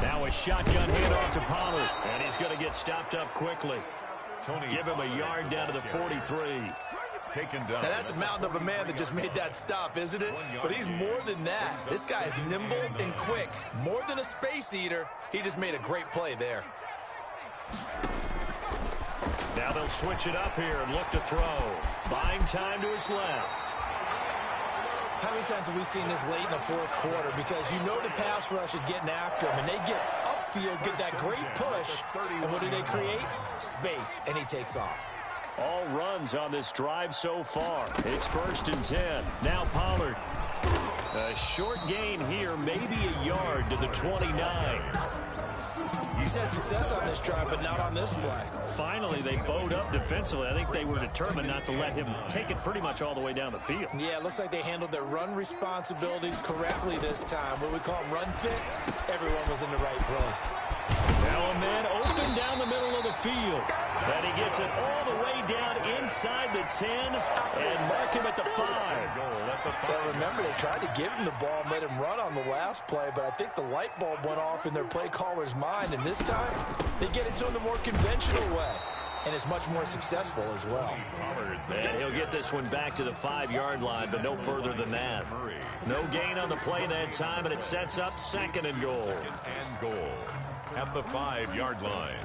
Now a shotgun handoff to Pollard, and he's going to get stopped up quickly. Give him a yard down to the 43. Taken down. Now, that's a mountain of a man that just made that stop, isn't it? But he's more than that. This guy is nimble and quick. More than a space eater, he just made a great play there. Now they'll switch it up here and look to throw. Buying time to his left. How many times have we seen this late in the fourth quarter? Because you know the pass rush is getting after him, and they get upfield, get that great push, and what do they create? Space, and he takes off. All runs on this drive so far. It's 1st and 10. Now Pollard. A short gain here, maybe a yard to the 29. He's had success on this drive, but not on this play. Finally, they bowed up defensively. I think they were determined not to let him take it pretty much all the way down the field. Yeah, it looks like they handled their run responsibilities correctly this time. What we call them run fits, everyone was in the right place. Now a man open down the middle of the field. And he gets it all the way down inside the 10 and mark him at the 5. Well, remember, they tried to give him the ball and let him run on the last play, but I think the light bulb went off in their play caller's mind, and this time they get it to him the more conventional way, and it's much more successful as well. And he'll get this one back to the 5-yard line, but no further than that. No gain on the play that time, and it sets up 2nd and goal. And goal at the 5-yard line.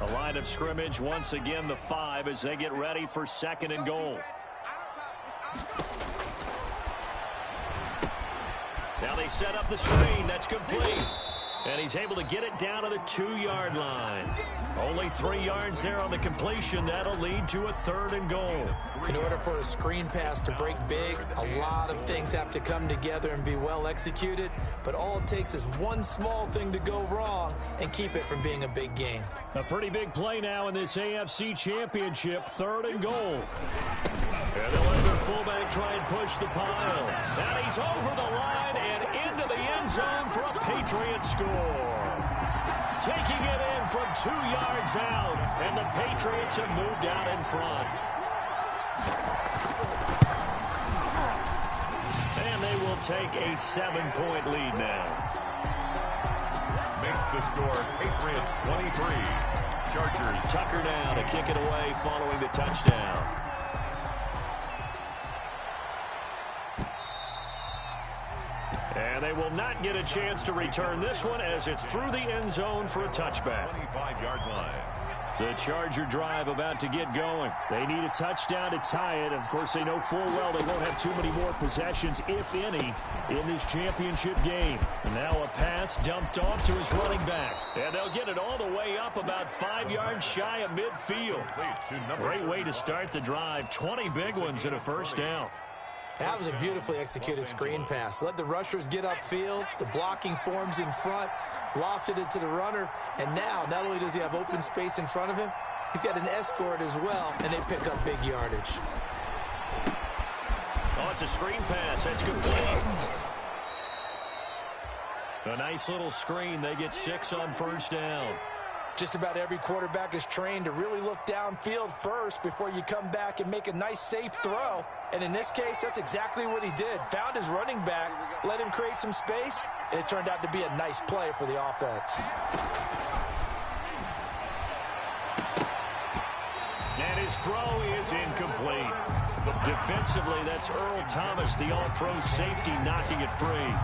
A line of scrimmage, once again the 5 as they get ready for 2nd and goal. Now they set up the screen. That's complete. And he's able to get it down to the 2-yard line. Only 3 yards there on the completion. That'll lead to a 3rd and goal. In order for a screen pass to break big, a lot of things have to come together and be well executed. But all it takes is one small thing to go wrong and keep it from being a big game. A pretty big play now in this AFC Championship. 3rd and goal. And they'll let their fullback try and push the pile. And he's over the line and into the end zone for a Patriot score. Taking it in from 2 yards out. And the Patriots have moved out in front. And they will take a 7-point lead now. Makes the score Patriots 23. Chargers. Tucker now to kick it away following the touchdown. And they will not get a chance to return this one as it's through the end zone for a touchback. 25-yard line. The Charger drive about to get going. They need a touchdown to tie it. Of course, they know full well they won't have too many more possessions, if any, in this championship game. And now a pass dumped off to his running back. And they'll get it all the way up about 5 yards shy of midfield. Great way to start the drive. 20 big ones and a 1st down. That was a beautifully executed screen pass. Let the rushers get upfield. The blocking forms in front. Lofted it to the runner. And now, not only does he have open space in front of him, he's got an escort as well, and they pick up big yardage. Oh, it's a screen pass. That's complete. A nice little screen. They get 6 on 1st down. Just about every quarterback is trained to really look downfield first before you come back and make a nice, safe throw. And in this case, that's exactly what he did. Found his running back, let him create some space, and it turned out to be a nice play for the offense. And his throw is incomplete. Defensively, that's Earl Thomas, the all-pro safety, knocking it free.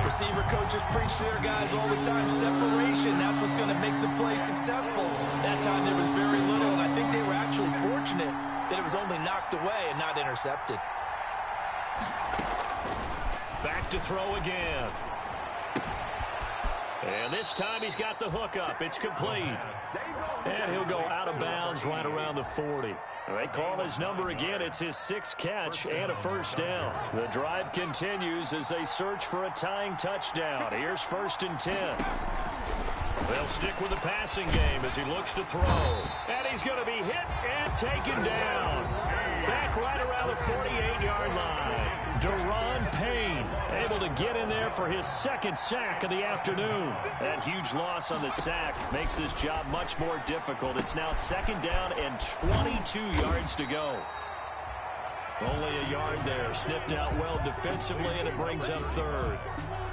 Receiver coaches preach to their guys all the time. Separation, that's what's going to make the play successful. That time there was very little, and I think they were actually fortunate that it was only knocked away and not intercepted. Back to throw again. And this time he's got the hook up. It's complete. And he'll go out of bounds right around the 40. They call his number again. It's his 6th catch and a first down. The drive continues as they search for a tying touchdown. Here's 1st and 10. They'll stick with the passing game as he looks to throw. And he's going to be hit and taken down. Back right around the 48-yard line. Deron Payne able to get in there for his 2nd sack of the afternoon. That huge loss on the sack makes this job much more difficult. It's now 2nd down and 22 yards to go. Only a yard there. Sniffed out well defensively, and it brings up 3rd.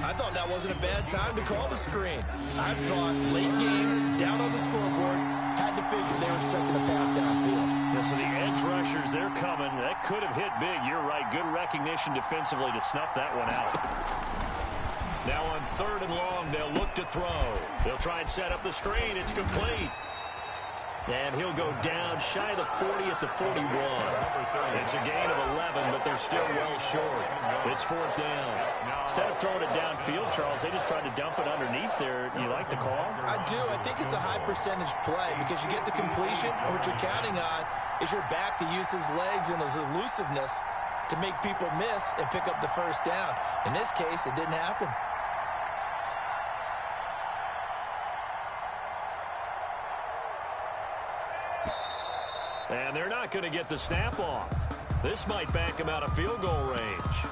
I thought that wasn't a bad time to call the screen. I thought late game, down on the scoreboard, had to figure they were expecting a pass downfield. Yeah, so the edge rushers, they're coming. That could have hit big. You're right. Good recognition defensively to snuff that one out. Now on 3rd and long, they'll look to throw. They'll try and set up the screen. It's complete. And he'll go down shy of the 40 at the 41. It's a gain of 11, but they're still well short. It's 4th down. Instead of throwing it downfield, Charles, they just tried to dump it underneath there. You like the call? I do. I think it's a high percentage play because you get the completion, and what you're counting on is your back to use his legs and his elusiveness to make people miss and pick up the first down. In this case, it didn't happen. And they're not going to get the snap off. This might back him out of field goal range.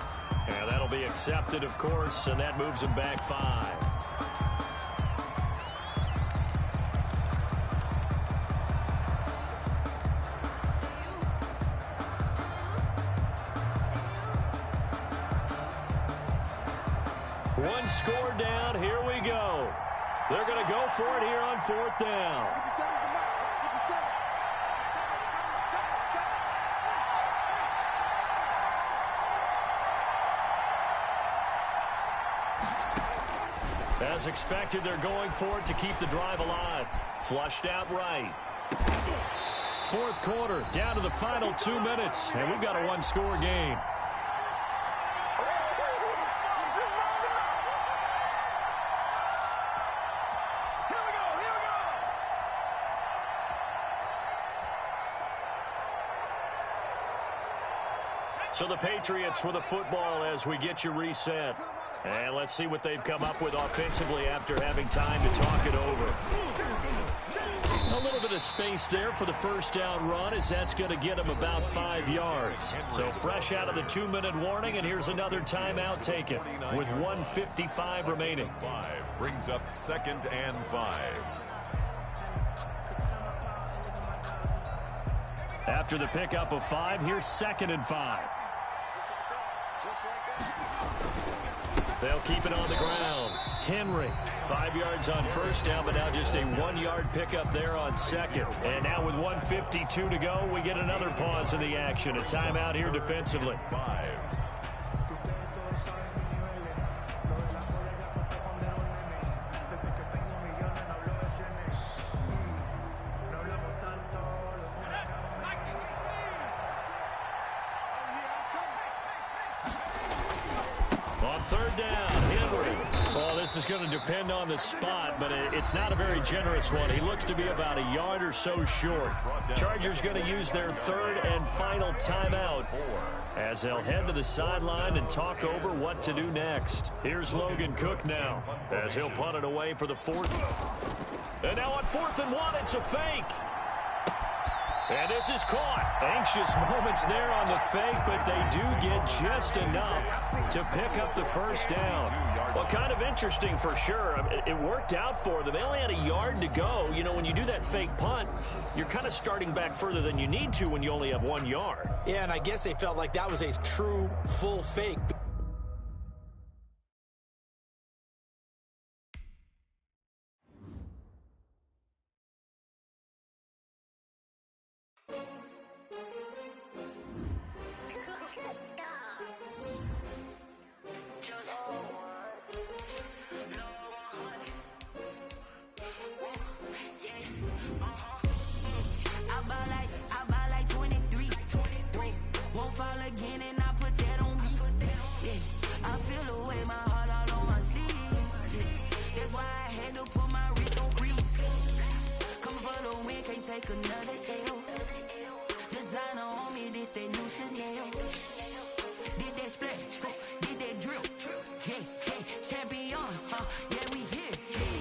And that'll be accepted, of course, and that moves him back 5. One score down. Here we go. They're going to go for it here on 4th down. As expected, they're going for it to keep the drive alive. Flushed out right. 4th quarter, down to the final 2 minutes, and we've got a one-score game. So the Patriots with a football as we get you reset. And let's see what they've come up with offensively after having time to talk it over. A little bit of space there for the first down run as that's going to get them about 5 yards. So fresh out of the 2-minute warning, and here's another timeout taken with 1:55 remaining. Brings up 2nd and 5. After the pickup of 5, here's 2nd and 5. They'll keep it on the ground. Henry, 5 yards on first down, but now just a 1-yard pickup there on 2nd. And now with 1:52 to go, we get another pause in the action. A timeout here defensively. 5. On 3rd down, Henry. Well, this is going to depend on the spot, but it's not a very generous one. He looks to be about a yard or so short. Chargers going to use their 3rd and final timeout as they'll head to the sideline and talk over what to do next. Here's Logan Cook now as he'll punt it away for the 4th. And now on 4th and 1, it's a fake. And this is caught. Anxious moments there on the fake, but they do get just enough to pick up the first down. Well, kind of interesting for sure. It worked out for them. They only had a yard to go. You know, when you do that fake punt, you're kind of starting back further than you need to when you only have 1 yard. Yeah, and I guess they felt like that was a true full fake. another L. Designer on me, this that new Chanel. Did that splash, did that drill. Yeah, champion, yeah, we here.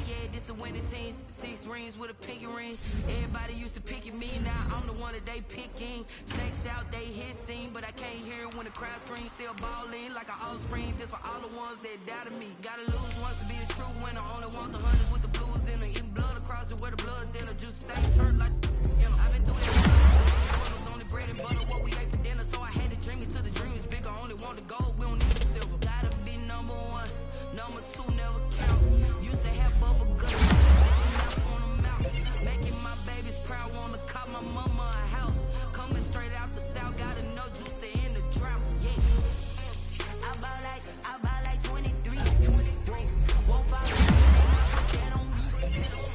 Yeah, this the winning teams. 6 rings with a pinky ring. Everybody used to pick at me, now I'm the one that they picking. Snakes out, they hit scene, but I can't hear it when the crowd screams. Still ballin' like an offspring. This for all the ones that doubted me. Gotta lose once to be a true winner. Only want the hundreds with the blues in it. Eating blood across it where the blood thinner. Juice stay turned like, you know, I've been through that. It was only bread and butter, what we ate for dinner. So I had to dream it till the dream is bigger. Only want the gold, we don't need the silver. Gotta be number 1, number 2 never count. Used to have bubble guts, now on them out. Making my babies proud, wanna cop my mama a house. Coming straight out the south, gotta know juice to end the drought. Yeah, I buy like 23. Won't follow me, I put that on me.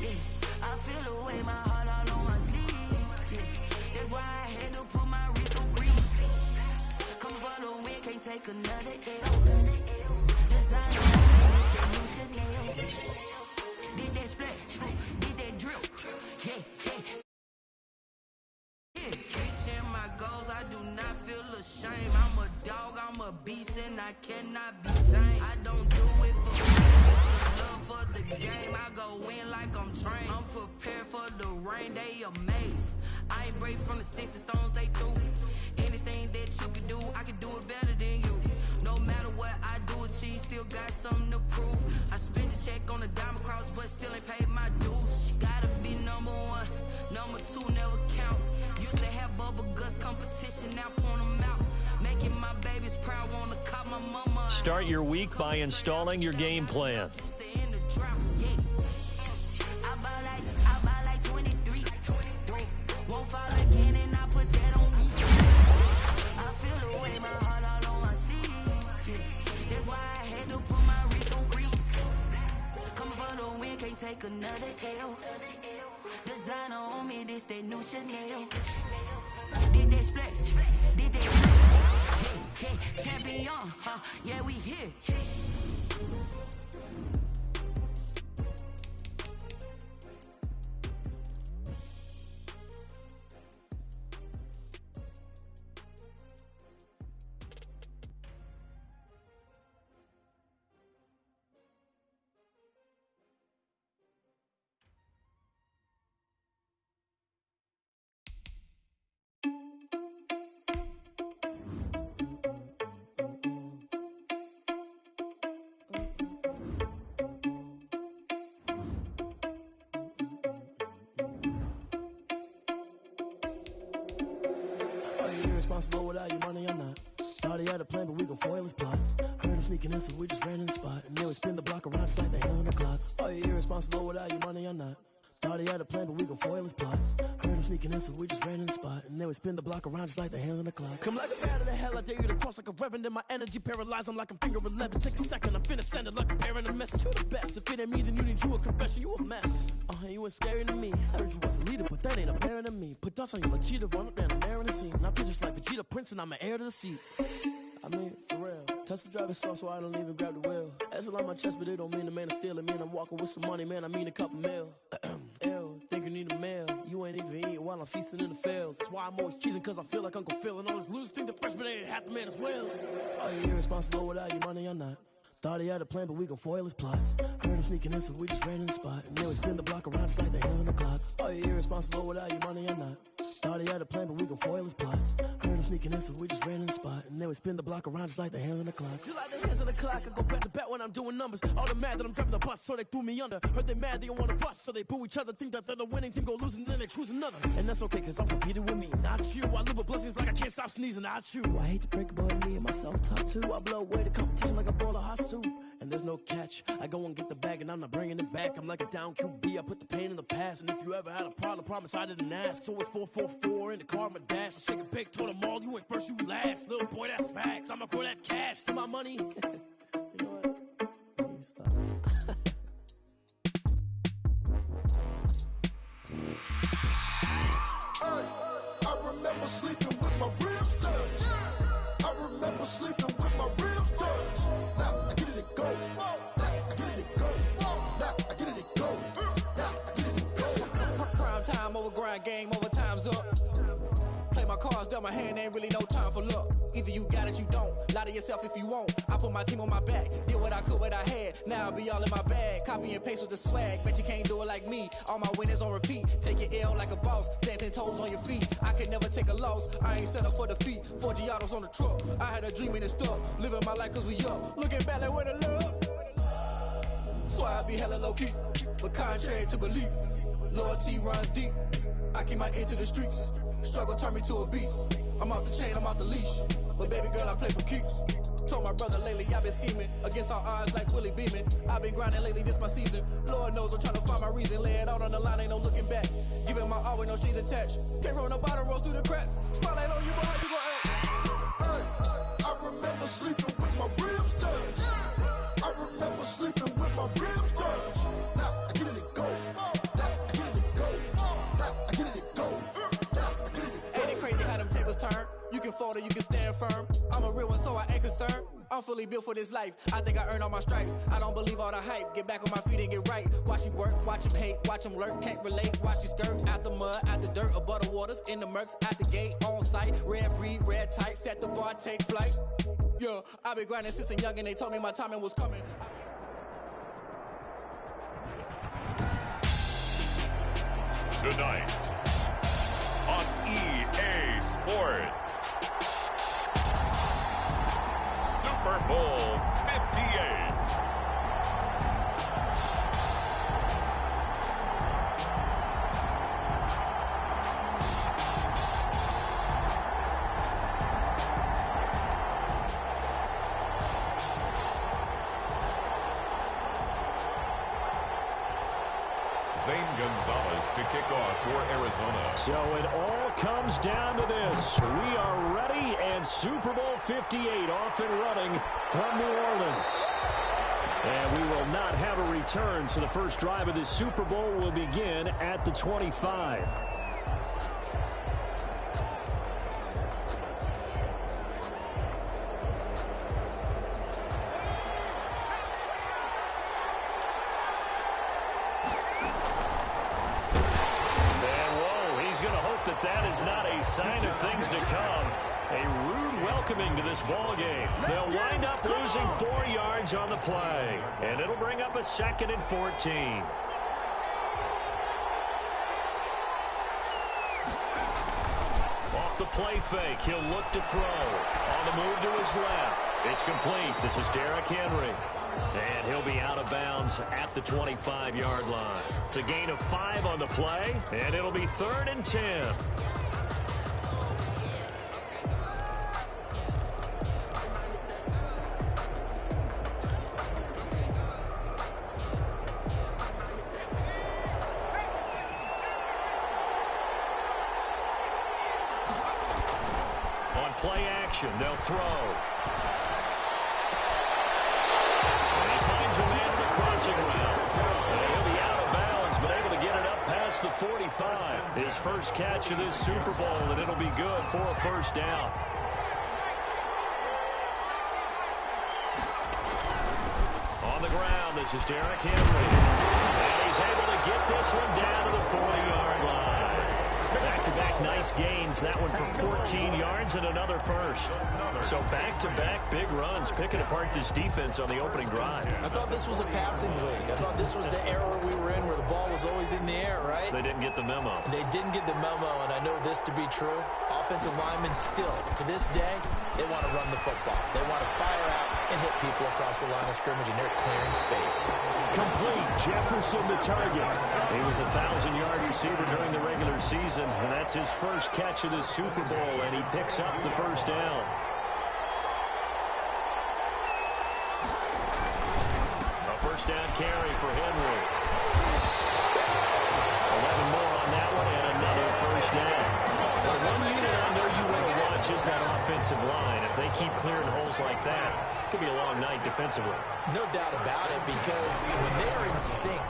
Yeah, I feel the way, my heart all on my sleeve. Yeah, that's why I had to put my wrist on freeze. Come for the win, can't take another L. Designer on me, this that new Chanel. Did that splash, did that drill. Yeah. Reaching my goals, I do not feel ashamed. I'm a dog, I'm a beast, and I cannot be tamed. I don't do it for fame, it's the love for the game. I go in like I'm trained. I'm prepared for the rain, they amazed. I ain't brave from the sticks and stones they threw. Anything that you can do, I can do it better than you. No matter what I do, achieve, still got something to prove. I spent the check on the diamond cross, but still ain't paid my dues. Gotta be number 1, number 2 never count. Used to have bubble guts competition, now point them out. Making my babies proud, wanna cop my mama. Start your week by installing your game plan. I buy like 23. Won't fall again, and I put that on me. I feel the way, my heart all on my sleeve. Yeah, that's why I had to put my wrist on freeze. Coming for the win, can't take another L. Designer on me, this that new Chanel. Did that splash, did that yeah, champion, yeah, we here. Irresponsible without your money, I'm not. Thought he had a plan, but we gon' foil his plot. Heard him sneaking in, so we just ran in the spot. And then we spin the block around just like the hell on the clock. Oh, you're irresponsible without your money, I'm not. Thought he had a plan, but we gon' foil his plot. Heard him sneaking in, so we just ran in the spot. And then we spin the block around just like the hands on the clock. Come like a bat of the hell, I dare you to cross like a reverend. In my energy paralyzed, I'm like I'm finger 11. Take a second, I'm finna send it like a parent a message. You the best, if it ain't me, then you need you a confession. You a mess. You ain't scary to me. Heard you was a leader, but that ain't apparent to me. Put dust on you like cheetah, run up down the air in the scene. I feel just like Vegeta Prince, and I'm an heir to the seat. I mean, for real. Touch the driver's soft, so I don't even grab the wheel. That's a lot on my chest, but it don't mean the man is stealing. Man, I'm walking with some money, man, I mean a couple mil. Ew, think you need a meal. You ain't even eating while I'm feasting in the field. That's why I'm always cheesing, cause I feel like Uncle Phil. And all those losers think the freshman ain't half the man as well. Oh, you're irresponsible without your money, I'm not. Thought he had a plan, but we gon' foil his plot. Heard him sneaking in, so we just ran in the spot. And then we spin the block around just like the hell on the clock. Oh, you're irresponsible without your money, I'm not. Thought he had a plan, but we gon' foil his plot. Heard him sneaking in, so we just ran in the spot. And then we spin the block around just like the hands on the clock. Just like the hands on the clock, I go back to back when I'm doing numbers. All the mad that I'm driving the bus, so they threw me under. Heard they mad, they don't wanna bust, so they boo each other. Think that they're the winning team, go losing, then they choose another. And that's okay, cause I'm competing with me, not you. I live with blessings like I can't stop sneezing, not you. I hate to break about me and my self-talk too. I blow away the competition like a bowl of hot soup. And there's no catch. I go and get the bag and I'm not bringing it back. I'm like a down QB, I put the pain in the past. And if you ever had a problem, promise I didn't ask. So it's 444 in the car, my dash. I shake a big, told them all, you went first, you last. Little boy, that's facts. I'ma grow that cash to my money. You know what? Let me stop. I remember sleeping with my ribs touched. I remember sleeping with my ribs touched. Now I get it to go. Now I get it to go. Now I get it to go. Now I get it to go. Prime time over grind game over time. dealt my hand, ain't really no time for luck. Either you got it, you don't. Lie to yourself if you won't. I put my team on my back, did what I could, what I had. Now I'll be all in my bag. Copy and paste with the swag. Bet you can't do it like me. All my winners on repeat. Take your L like a boss. Stand 10 toes on your feet. I can never take a loss. I ain't set up for defeat. 4 Giottos on the truck. I had a dream and it stuck. Living my life cause we up. Looking back like where the love. So I be hella low key. But contrary to belief, loyalty runs deep. I keep my ear to the streets. Struggle turned me to a beast. I'm off the chain, I'm off the leash. But baby girl, I play for keeps. Told my brother lately, I've been scheming. Against all odds like Willie Beeman. I've been grinding lately, this my season. Lord knows I'm trying to find my reason. Lay it out on the line, ain't no looking back. Giving my all with no strings attached. Came from the bottom, rose through the cracks. Spotlight on you, boy, how you gon' act? Hey, I remember sleeping with my ribs touched. I remember sleeping with my ribs touched. Now I get it and go. Now I get it and go. Now I get it and go. Now I get it and go. Ain't it crazy how them tables turn? You can fold or you can stand firm. I'm a real one, so I ain't concerned. I'm fully built for this life. I think I earned all my stripes. I don't believe all the hype. Get back on my feet and get right. Watch you work, watch him hate, watch him lurk. Can't relate, watch you skirt. Out the mud, out the dirt, above the waters, in the murks, at the gate, on site. Red breed, red tight, set the bar, take flight. Yeah, I've been grinding since a young and they told me my timing was coming. Tonight on EA Sports, Super Bowl 58. Zane Gonzalez to kick off for Arizona. So it all comes down to this. We are ready, and Super Bowl 58 off and running from New Orleans. And we will not have a return, so the first drive of this Super Bowl will begin at the 25. That is not a sign of things to come. A rude welcoming to this ball game. They'll wind up losing 4 yards on the play, and it'll bring up a 2nd and 14. Off the play fake, he'll look to throw. On the move to his left. It's complete. This is Derrick Henry. And he'll be out of bounds at the 25-yard line. It's a gain of 5 on the play, and it'll be 3rd and 10. On play action, they'll throw. A man on the crossing route. And he'll be out of bounds, but able to get it up past the 45. His first catch of this Super Bowl, and it'll be good for a first down. On the ground, this is Derrick Henry. And he's able to get this one down to the 40-yard line. Back-to-back nice gains. That one for 14 yards and another first. So back-to-back big runs, picking apart this defense on the opening drive. I thought this was a passing league. I thought this was the era we were in where the ball was always in the air, right? They didn't get the memo. They didn't get the memo, and I know this to be true. Offensive linemen still, to this day, they want to run the football. They want to fire out and hit people across the line of scrimmage, and they're clearing space. Complete. Jefferson the target. He was a 1,000-yard receiver during the regular season, and that's his first catch of this Super Bowl, and he picks up the first down. A first down carry for Henry. 11 more on that one, and another first down. Well, one unit I know you want to watch is that offensive line. If they keep clearing holes like that, it could be a long night defensively. No doubt about it, because when they're in sync,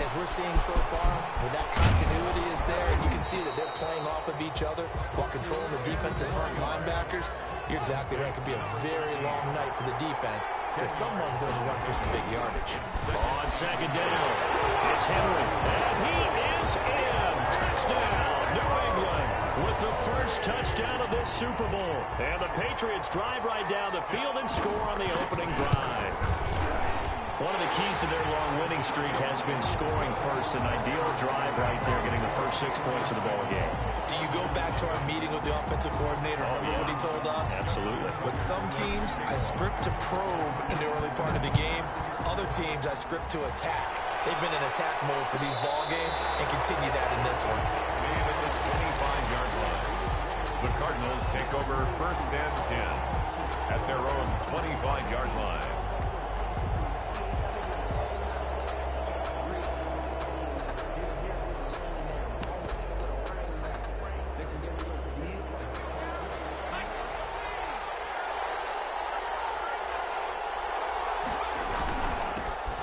as we're seeing so far, when that continuity is there, and you can see that they're playing off of each other while controlling the defensive front linebackers, you're exactly right. It could be a very long night for the defense, because someone's going to run for some big yardage. On second down, it's Henry, and he is in. Touchdown, New England. with the first touchdown of this Super Bowl. And the Patriots drive right down the field and score on the opening drive. One of the keys to their long winning streak has been scoring first. An ideal drive right there, getting the first 6 points of the ball game. Do you go back to our meeting with the offensive coordinator? Remember what he told us? Absolutely. With some teams, I script to probe in the early part of the game. Other teams, I script to attack. They've been in attack mode for these ball games and continue that in this one. At the 25-yard line. The Cardinals take over first and 10 at their own 25-yard line.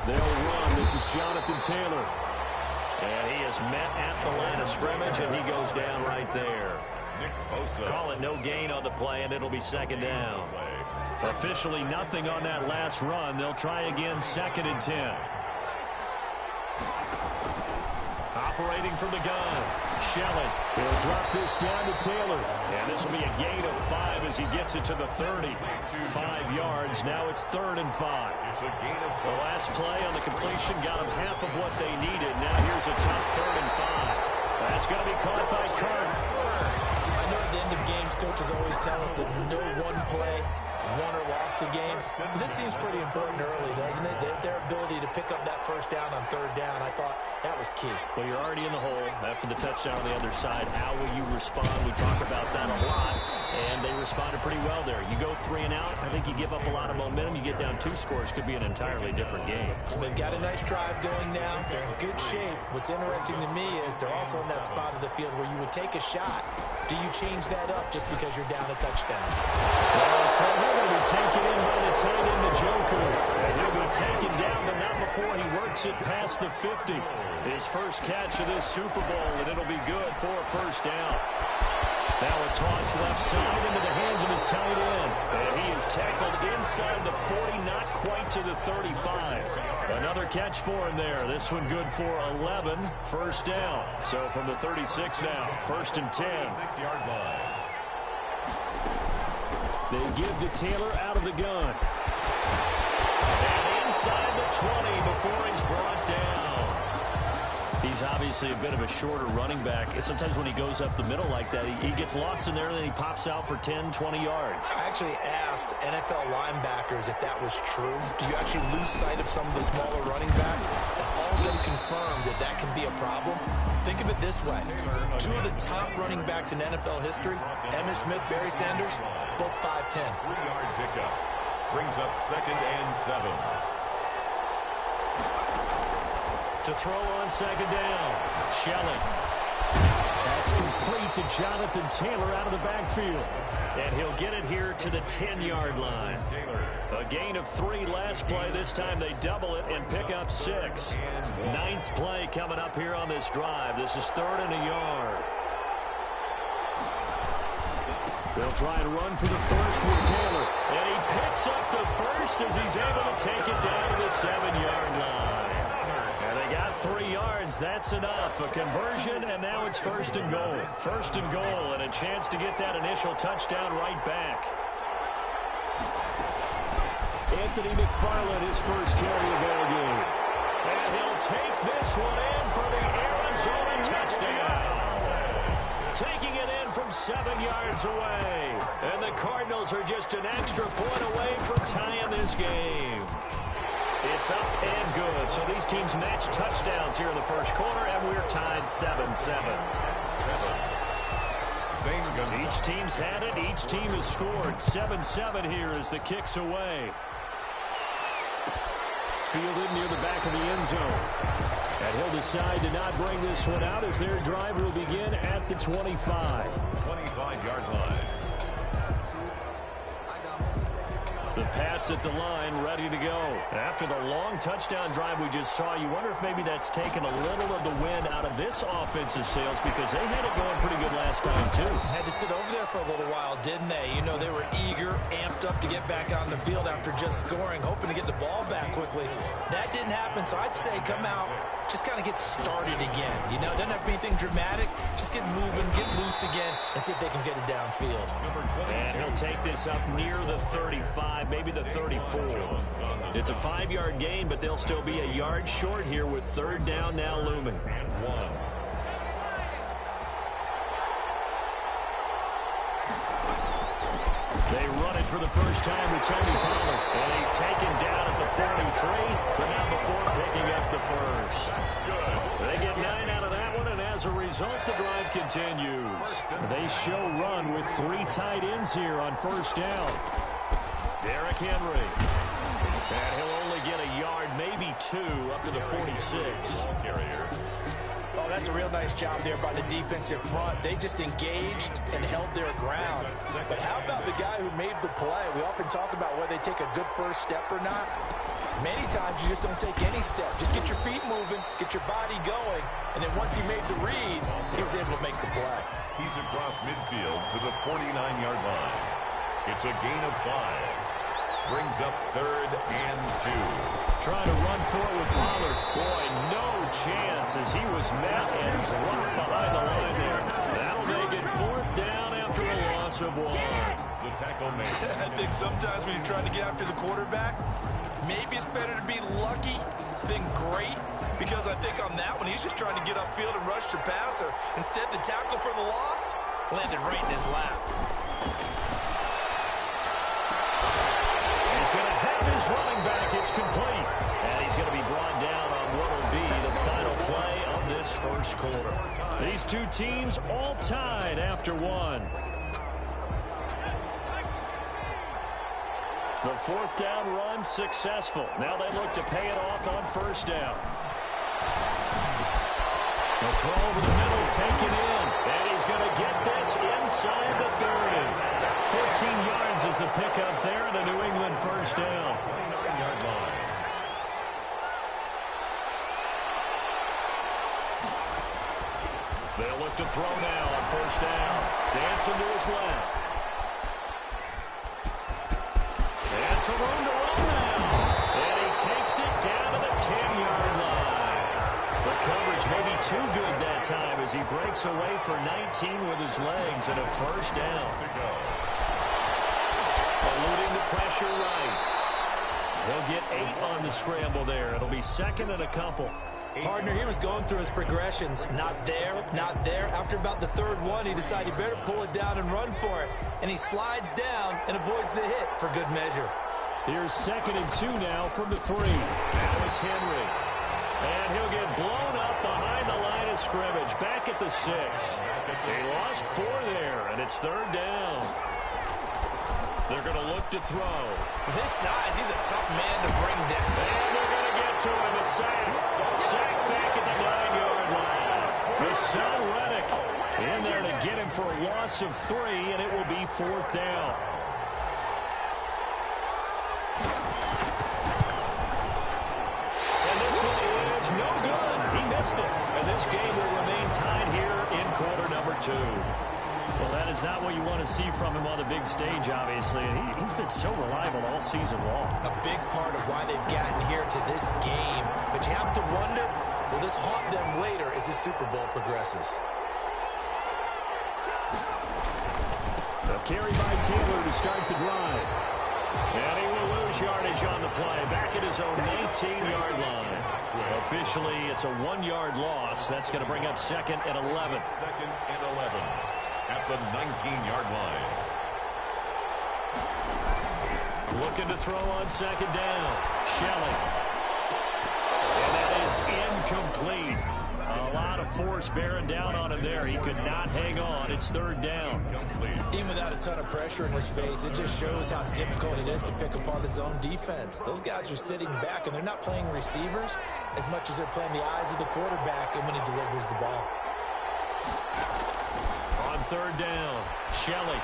They'll run. This is Jonathan Taylor. And he is met at the line of scrimmage, and he goes down right there. Call it no gain on the play, and it'll be second down. Officially nothing on that last run. They'll try again, 2nd and 10. Operating from the gun. Shelley. He'll drop this down to Taylor. And this will be a gain of 5 as he gets it to the 30. 5 yards. Now it's 3rd and 5. The last play on the completion got them half of what they needed. Now here's a tough 3rd and 5. That's going to be caught by Kirk. I know at the end of games, coaches always tell us that no one play won or lost a game. But this seems pretty important early, doesn't it? Their ability to pick up that first down on 3rd down, I thought that was key. Well, you're already in the hole after the touchdown on the other side. How will you respond? We talk about that a lot, and they responded pretty well there. You go 3 and out, I think you give up a lot of momentum. You get down 2 scores, could be an entirely different game. So they've got a nice drive going now. They're in good shape. What's interesting to me is they're also in that spot of the field where you would take a shot. Do you change that up just because you're down a touchdown? Well, from here, he'll be taken in by the tight end, Njoku. And he'll be taken down, but not before he works it past the 50. His first catch of this Super Bowl, and it'll be good for a first down. Now a toss left side into the hands of his tight end. And he is tackled inside the 40, not quite to the 35. Another catch for him there. This one good for 11. First down. So from the 36 now, 1st and 10. 6-yard line. They give to Taylor out of the gun. And inside the 20 before he's brought down. He's obviously a bit of a shorter running back. Sometimes when he goes up the middle like that, he gets lost in there and then he pops out for 10, 20 yards. I actually asked NFL linebackers if that was true. Do you actually lose sight of some of the smaller running backs? And all of them confirmed that that can be a problem. Think of it this way. 2 of the top running backs in NFL history, Emmitt Smith, Barry Sanders, both 5'10". 3-yard pickup. Brings up 2nd and 7. To throw on 2nd down. Shelley. That's complete to Jonathan Taylor out of the backfield. And he'll get it here to the 10-yard line. A gain of 3 last play. This time they double it and pick up 6. 9th play coming up here on this drive. This is 3rd and a yard. They'll try and run for the first with Taylor. And he picks up the first as he's able to take it down to the 7-yard line. And they got 3 yards. That's enough. A conversion, and now it's 1st and goal. 1st and goal, and a chance to get that initial touchdown right back. Anthony McFarland, his first carry of the game. And he'll take this one in for the Arizona touchdown. Taking it in from 7 yards away. And the Cardinals are just an extra point away from tying this game. It's up and good. So these teams match touchdowns here in the first quarter, and we're tied 7-7. Each team's had it. Each team has scored. 7-7 here as the kick's away. Fielded near the back of the end zone. And he'll decide to not bring this one out as their drive will begin at the 25. 25-yard line. The Pats at the line, ready to go. After the long touchdown drive we just saw, you wonder if maybe that's taken a little of the wind out of this offensive sails because they had it going pretty good last time, too. Had to sit over there for a little while, didn't they? You know, they were eager, amped up to get back on the field after just scoring, hoping to get the ball back quickly. That didn't happen, so I'd say come out, just kind of get started again. You know, it doesn't have to be anything dramatic. Just get moving, get loose again, and see if they can get it downfield. And he'll take this up near the 35, maybe the 34. It's a 5-yard gain, but they'll still be a yard short here with third down now looming. And 1. They run it for the first time with Tony Pollard. And he's taken down at the 43, but not before picking up the first. They get 9 out of that one, and as a result, the drive continues. They show run with 3 tight ends here on first down. Derrick Henry. And he'll only get a yard, maybe 2, up to the 46. Oh, that's a real nice job there by the defensive front. They just engaged and held their ground. But how about the guy who made the play? We often talk about whether they take a good first step or not. Many times you just don't take any step. Just get your feet moving, get your body going, and then once he made the read, he was able to make the play. He's across midfield to the 49-yard line. It's a gain of 5. Brings up third and 2. Trying to run for it with Pollard. Boy, no chance as he was met and dropped behind the line there. That'll make it fourth down after a loss of 1. The tackle made. I think sometimes when you're trying to get after the quarterback, maybe it's better to be lucky than great, because I think on that one, he's just trying to get upfield and rush the passer. Instead, the tackle for the loss landed right in his lap. He's going to have his running back. It's complete. And he's going to be brought down on what will be the final play of this first quarter. These two teams all tied after 1. The fourth down run successful. Now they look to pay it off on first down. The throw over the middle taken in. And he's going to get this inside the 30. 14 yards is the pickup there and a New England first down. 49-yard line. They'll look to throw now on first down. Dancing to his left. And some room to run now. And he takes it down to the 10-yard line. The coverage may be too good that time as he breaks away for 19 with his legs and a first down. Eluding the pressure right. He'll get 8 on the scramble there. It'll be second and a couple. Partner, he was going through his progressions. Not there, not there. After about the third one, he decided he better pull it down and run for it. And he slides down and avoids the hit for good measure. Here's second and 2 now from the 3. Now it's Henry. And he'll get blown up behind the line of scrimmage. Back at the 6. He lost 4 there, and it's third down. They're going to look to throw. With his size, he's a tough man to bring down. And they're going to get to him. A sack. Sack back at the 9-yard line. Hassan Reddick in there to get him for a loss of 3, and it will be fourth down. And this one is no good. He missed it. And this game will remain tied here in quarter number 2. Well, that is not what you want to see from him on the big stage, obviously. And he's been so reliable all season long. A big part of why they've gotten here to this game. But you have to wonder, will this haunt them later as the Super Bowl progresses? A carry by Taylor to start the drive. And he will lose yardage on the play. Back at his own 19-yard line. Officially, it's a 1-yard loss. That's going to bring up second and 11. Second and 11. At the 19-yard line. Looking to throw on second down. Shelley. And that is incomplete. A lot of force bearing down on him there. He could not hang on. It's third down. Even without a ton of pressure in his face, it just shows how difficult it is to pick apart his own defense. Those guys are sitting back, and they're not playing receivers as much as they're playing the eyes of the quarterback and when he delivers the ball. On third down, Shelley.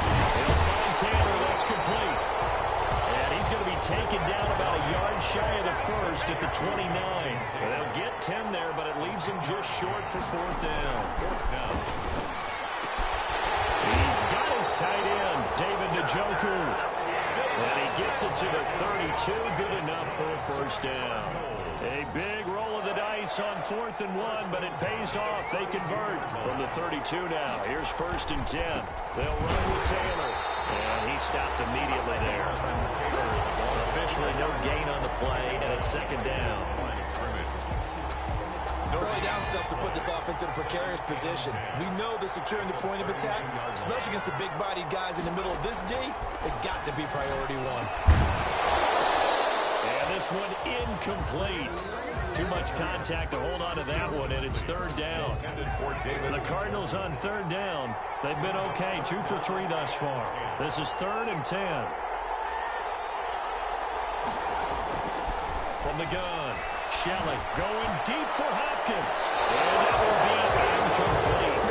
He'll find Taylor. That's complete. And he's going to be taken down about a yard shy of the first at the 29. They'll get 10 there, but it leaves him just short for fourth down. He's got his tight end, David Njoku. And he gets it to the 32. Good enough for a first down. A big roll of the dice on 4th and 1, but it pays off. They convert from the 32 now. Here's 1st and 10. They'll run with Taylor. And he stopped immediately there. Officially no gain on the play, and it's 2nd down. Early down stuff to put this offense in a precarious position. We know that securing the point of attack, especially against the big-bodied guys in the middle of this D, has got to be priority one. And this one incomplete. Too much contact to hold on to that one, and it's 3rd down. The Cardinals on 3rd down. They've been okay, 2 for 3 thus far. This is 3rd and 10. From the gun, Shelley going deep for Hopkins. And that will be incomplete.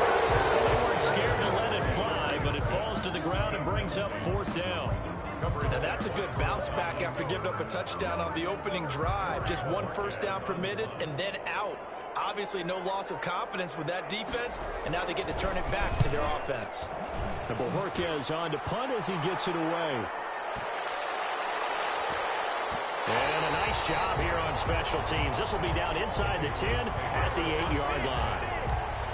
They weren't scared to let it fly, but it falls to the ground and brings up 4th down. Now that's a good bounce back after giving up a touchdown on the opening drive. Just 1 first down permitted and then out. Obviously no loss of confidence with that defense, and now they get to turn it back to their offense. And Bojorquez on to punt as he gets it away. And a nice job here on special teams. This will be down inside the 10 at the 8-yard line.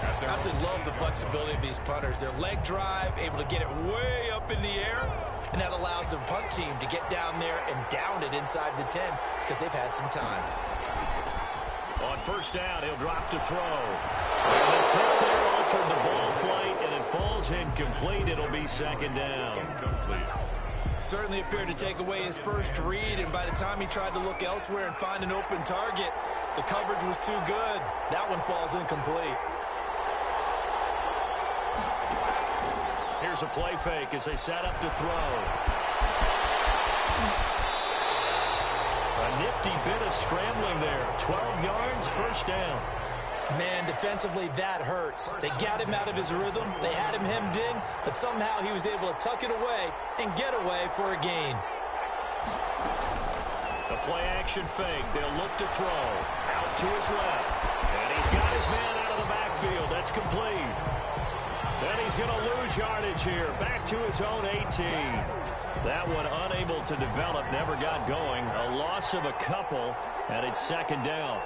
I absolutely love the flexibility of these punters. Their leg drive, able to get it way up in the air, and that allows the punt team to get down there and down it inside the 10 because they've had some time. On 1st down, he'll drop to throw. And the tip there altered the ball flight, and it falls incomplete. It'll be 2nd down. Incomplete. Certainly appeared to take away his first read, and by the time he tried to look elsewhere and find an open target, the coverage was too good. That one falls incomplete. Here's a play fake as they set up to throw. A nifty bit of scrambling there. 12 yards, 1st down. Man, defensively, that hurts. They got him out of his rhythm. They had him hemmed in, but somehow he was able to tuck it away and get away for a gain. The play-action fake. They'll look to throw. Out to his left. And he's got his man out of the backfield. That's complete. Then he's going to lose yardage here. Back to his own 18. That one unable to develop, never got going. A loss of a couple, and it's 2nd down.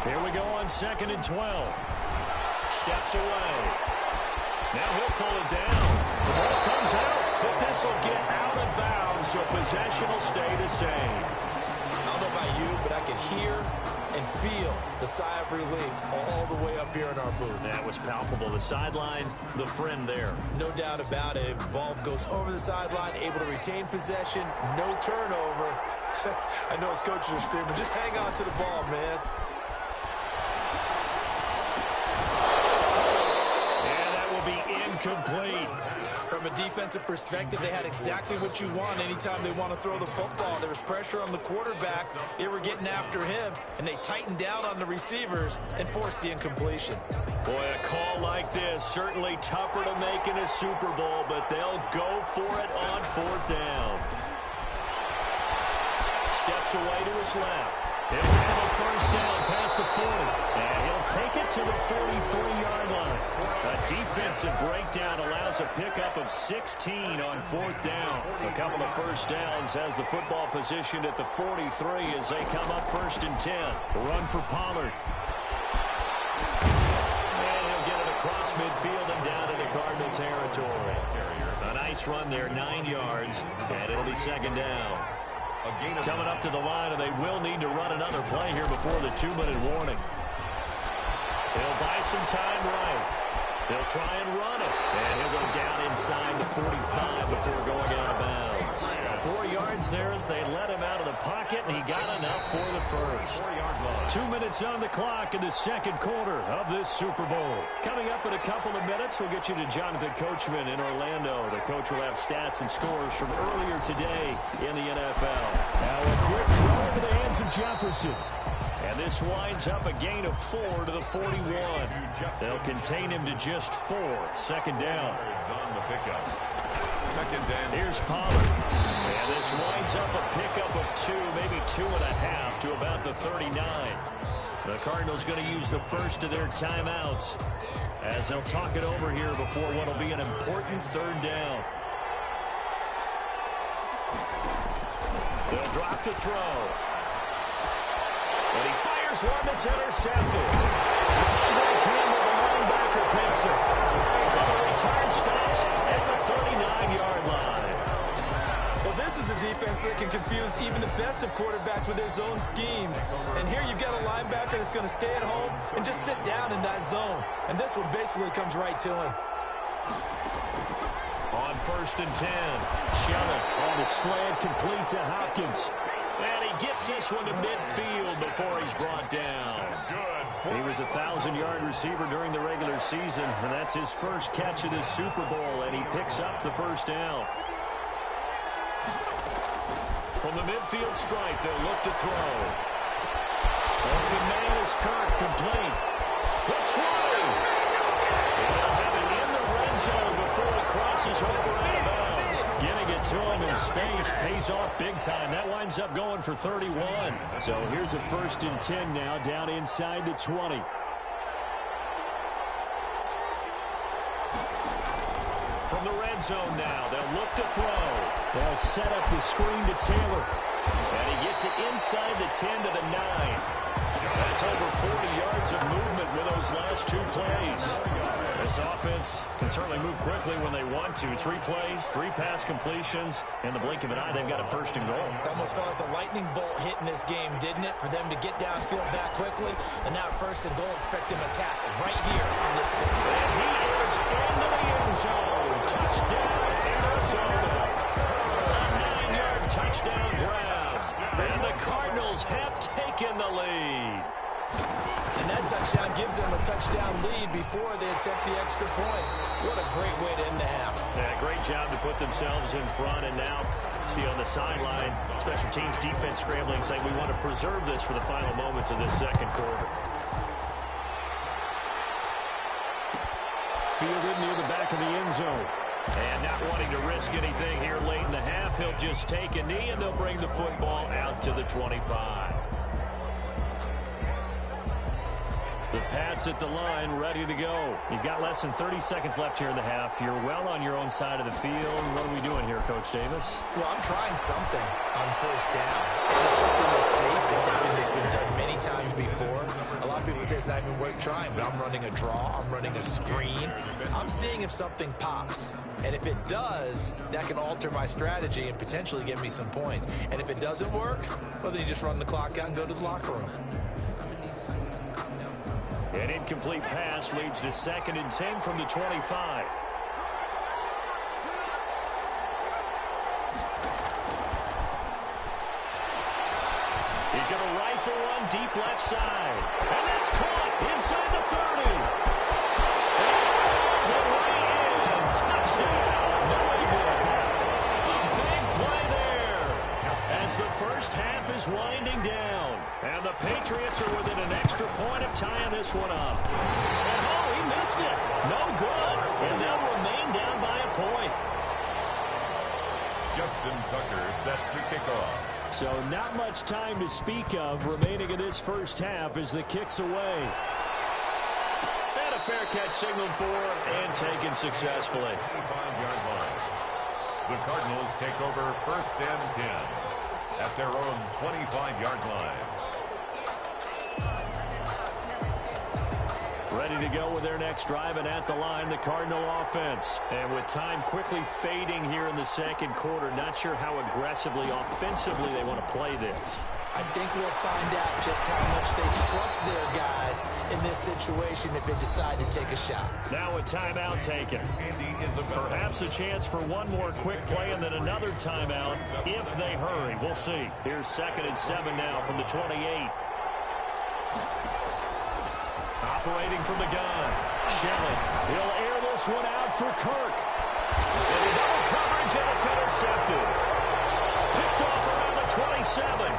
Here we go on 2nd and 12. Steps away. Now he'll pull it down. The ball comes out, but this will get out of bounds, so possession will stay the same. I don't know about you, but I can hear and feel the sigh of relief all the way up here in our booth. That was palpable. The sideline, the friend there. No doubt about it. The ball goes over the sideline, able to retain possession, no turnover. I know his coaches are screaming, just hang on to the ball, man. And that will be incomplete. From a defensive perspective, they had exactly what you want anytime they want to throw the football. There was pressure on the quarterback. They were getting after him, and they tightened down on the receivers and forced the incompletion. Boy, a call like this, certainly tougher to make in a Super Bowl, but they'll go for it on 4th down. Steps away to his left. He'll have a 1st down past the 40. And he'll take it to the 43-yard line. A defensive breakdown allows a pickup of 16 on 4th down. A couple of 1st downs has the football positioned at the 43 as they come up 1st and 10. Run for Pollard. And he'll get it across midfield and down into Cardinal territory. A nice run there, 9 yards, and it'll be 2nd down. Coming up to the line, and they will need to run another play here before the 2-minute warning. They'll buy some time right. They'll try and run it. And he'll go down inside the 45 before going out of bounds. 4 yards there as they let him out of the pocket, and he got enough for the first. 2 minutes on the clock in the 2nd quarter of this Super Bowl. Coming up in a couple of minutes, we'll get you to Jonathan Coachman in Orlando. The coach will have stats and scores from earlier today in the NFL. Now a quick throw into the hands of Jefferson. And this winds up a gain of 4 to the 41. They'll contain him to just 4. Second down. On the pickup. Second down. Here's Pollard. And this winds up a pickup of 2, maybe 2.5 to about the 39. The Cardinals going to use the first of their timeouts as they'll talk it over here before what will be an important third down. They'll drop to throw. And he fires one that's intercepted. Devontae Campbell, the linebacker, picks it. And the return stops at the 39-yard line. Well, this is a defense that can confuse even the best of quarterbacks with their zone schemes. And here you've got a linebacker that's going to stay at home and just sit down in that zone. And this one basically comes right to him. On 1st and 10, Shelley on the slant, complete to Hopkins. And he gets this one to midfield before he's brought down. He was a 1,000-yard receiver during the regular season, and that's his first catch of this Super Bowl, and he picks up the first down. From the midfield stripe, they'll look to throw. Open man is Kirk, complete. The 20. They'll have it in the red zone before it crosses over out of bounds. Getting it to him in space pays off big time. That winds up going for 31. So here's a 1st and 10 now, down inside the 20. From the red zone now, they'll look to throw. They'll set up the screen to Taylor. And he gets it inside the 10 to the 9. That's over 40 yards of movement with those last 2 plays. This offense can certainly move quickly when they want to. 3 plays, 3 pass completions. In the blink of an eye, they've got a 1st and goal. Almost felt like a lightning bolt hit in this game, didn't it? For them to get downfield that quickly. And now 1st and goal, expect them to tackle right here on this play. And he is into the end zone. Touchdown, Arizona. A 9-yard touchdown grab. And the Cardinals have taken the lead. And that touchdown gives them a touchdown lead before they attempt the extra point. What a great way to end the half. Yeah, great job to put themselves in front. And now, see on the sideline, special teams defense scrambling, saying we want to preserve this for the final moments of this second quarter. Fielded near the back of the end zone. And not wanting to risk anything here late in the half, he'll just take a knee, and they'll bring the football out to the 25. The Pats at the line, ready to go. You've got less than 30 seconds left here in the half. You're well on your own side of the field. What are we doing here, Coach Davis? Well, I'm trying something on 1st down. And it's something that's safe. It's something that's been done many times before. A lot of people say it's not even worth trying, but I'm running a draw. I'm running a screen. I'm seeing if something pops. And if it does, that can alter my strategy and potentially get me some points. And if it doesn't work, well, then you just run the clock out and go to the locker room. An incomplete pass leads to 2nd and 10 from the 25. He's going to rifle one deep left side. And that's caught inside the 30. And the way in. Touchdown. New England. A big play there. As the first half is winding down. And the Patriots are within an extra point of tying this one up. And oh, he missed it. No good. And they'll remain down by a point. Justin Tucker set to kick off. So not much time to speak of remaining in this first half as the kick's away. And a fair catch signaled for and taken successfully. 25-yard line. The Cardinals take over 1st and 10 at their own 25-yard line. Ready to go with their next drive, and at the line, the Cardinal offense. And with time quickly fading here in the second quarter, not sure how aggressively, offensively they want to play this. I think we'll find out just how much they trust their guys in this situation if they decide to take a shot. Now a timeout taken. Perhaps a chance for one more quick play and then another timeout if they hurry. We'll see. Here's 2nd and 7 now from the 28. Operating from the gun. Shelley. He'll air this one out for Kirk. And double coverage, and it's intercepted. Picked off around the 27.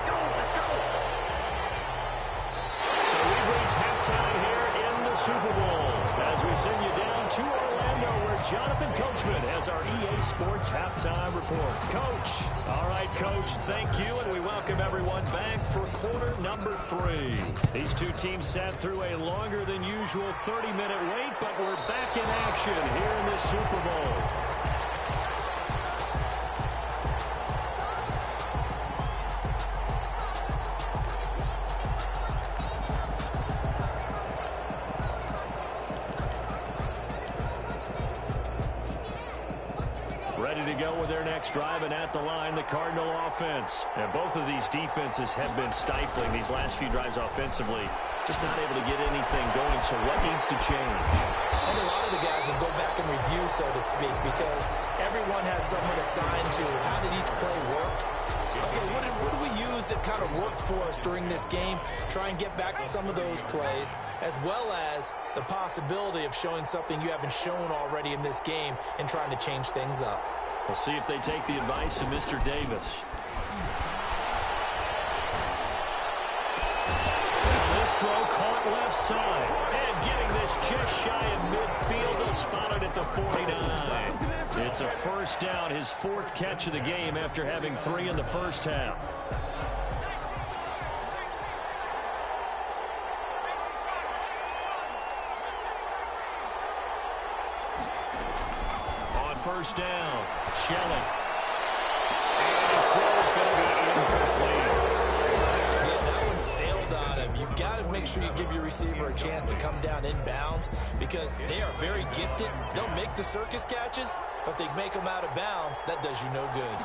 halftime here in the Super Bowl as we send you down to Orlando where Jonathan Coachman has our EA Sports halftime report. Coach. All right, Coach, thank you, and we welcome everyone back for quarter number 3. These two teams sat through a longer than usual 30-minute wait, but we're back in action here in the Super Bowl. Ready to go with their next drive, and at the line, the Cardinal offense. And both of these defenses have been stifling these last few drives offensively. Just not able to get anything going, so what needs to change? And a lot of the guys will go back and review, so to speak, because everyone has someone assigned to how did each play work. Okay, what do we use that kind of worked for us during this game? Try and get back to some of those plays, as well as the possibility of showing something you haven't shown already in this game and trying to change things up. We'll see if they take the advice of Mr. Davis. Now this throw caught left side. And getting this just shy of midfield, they'll spot it at the 49. It's a first down, his 4th catch of the game after having 3 in the first half. First down, Shelley. And his throw is going to be incomplete. Yeah, that one sailed on him. You've got to make sure you give your receiver a chance to come down inbounds because they are very gifted. They'll make the circus catches, but they make them out of bounds. That does you no good.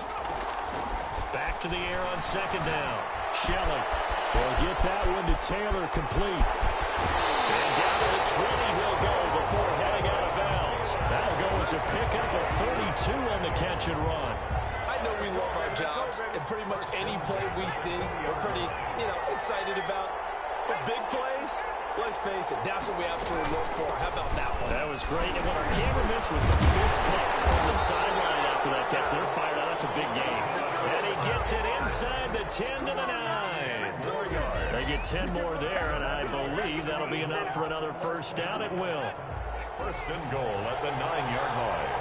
Back to the air on second down. Shelley will get that one to Taylor complete. And down to the 20 he'll go before heading out of bounds. That'll go as a pickup of 32 on the catch and run. I know we love our jobs, and pretty much any play we see, we're pretty, excited about. But big plays, let's face it, that's what we absolutely look for. How about that one? That was great. And what our camera missed was the fist pump from the sideline after that catch. They're fired out. That's a big game. And he gets it inside the 10 to the 9. They get 10 more there, and I believe that'll be enough for another first down. It will. First and goal at the 9-yard line.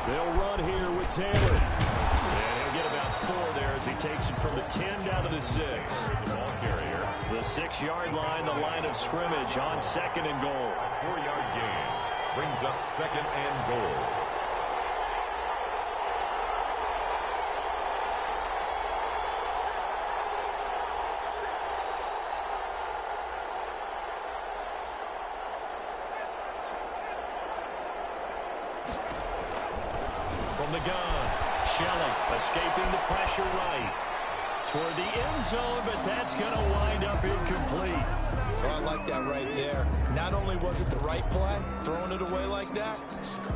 They'll run here with Taylor. And he'll get about 4 there as he takes it from the 10 down to the 6. The ball carrier. The 6-yard line, the line of scrimmage on second and goal. A 4-yard gain brings up second and goal. From the gun, Shelley escaping the pressure right toward the end zone, but that's going to wind up incomplete. Well, I like that right there. Not only was it the right play, throwing it away like that,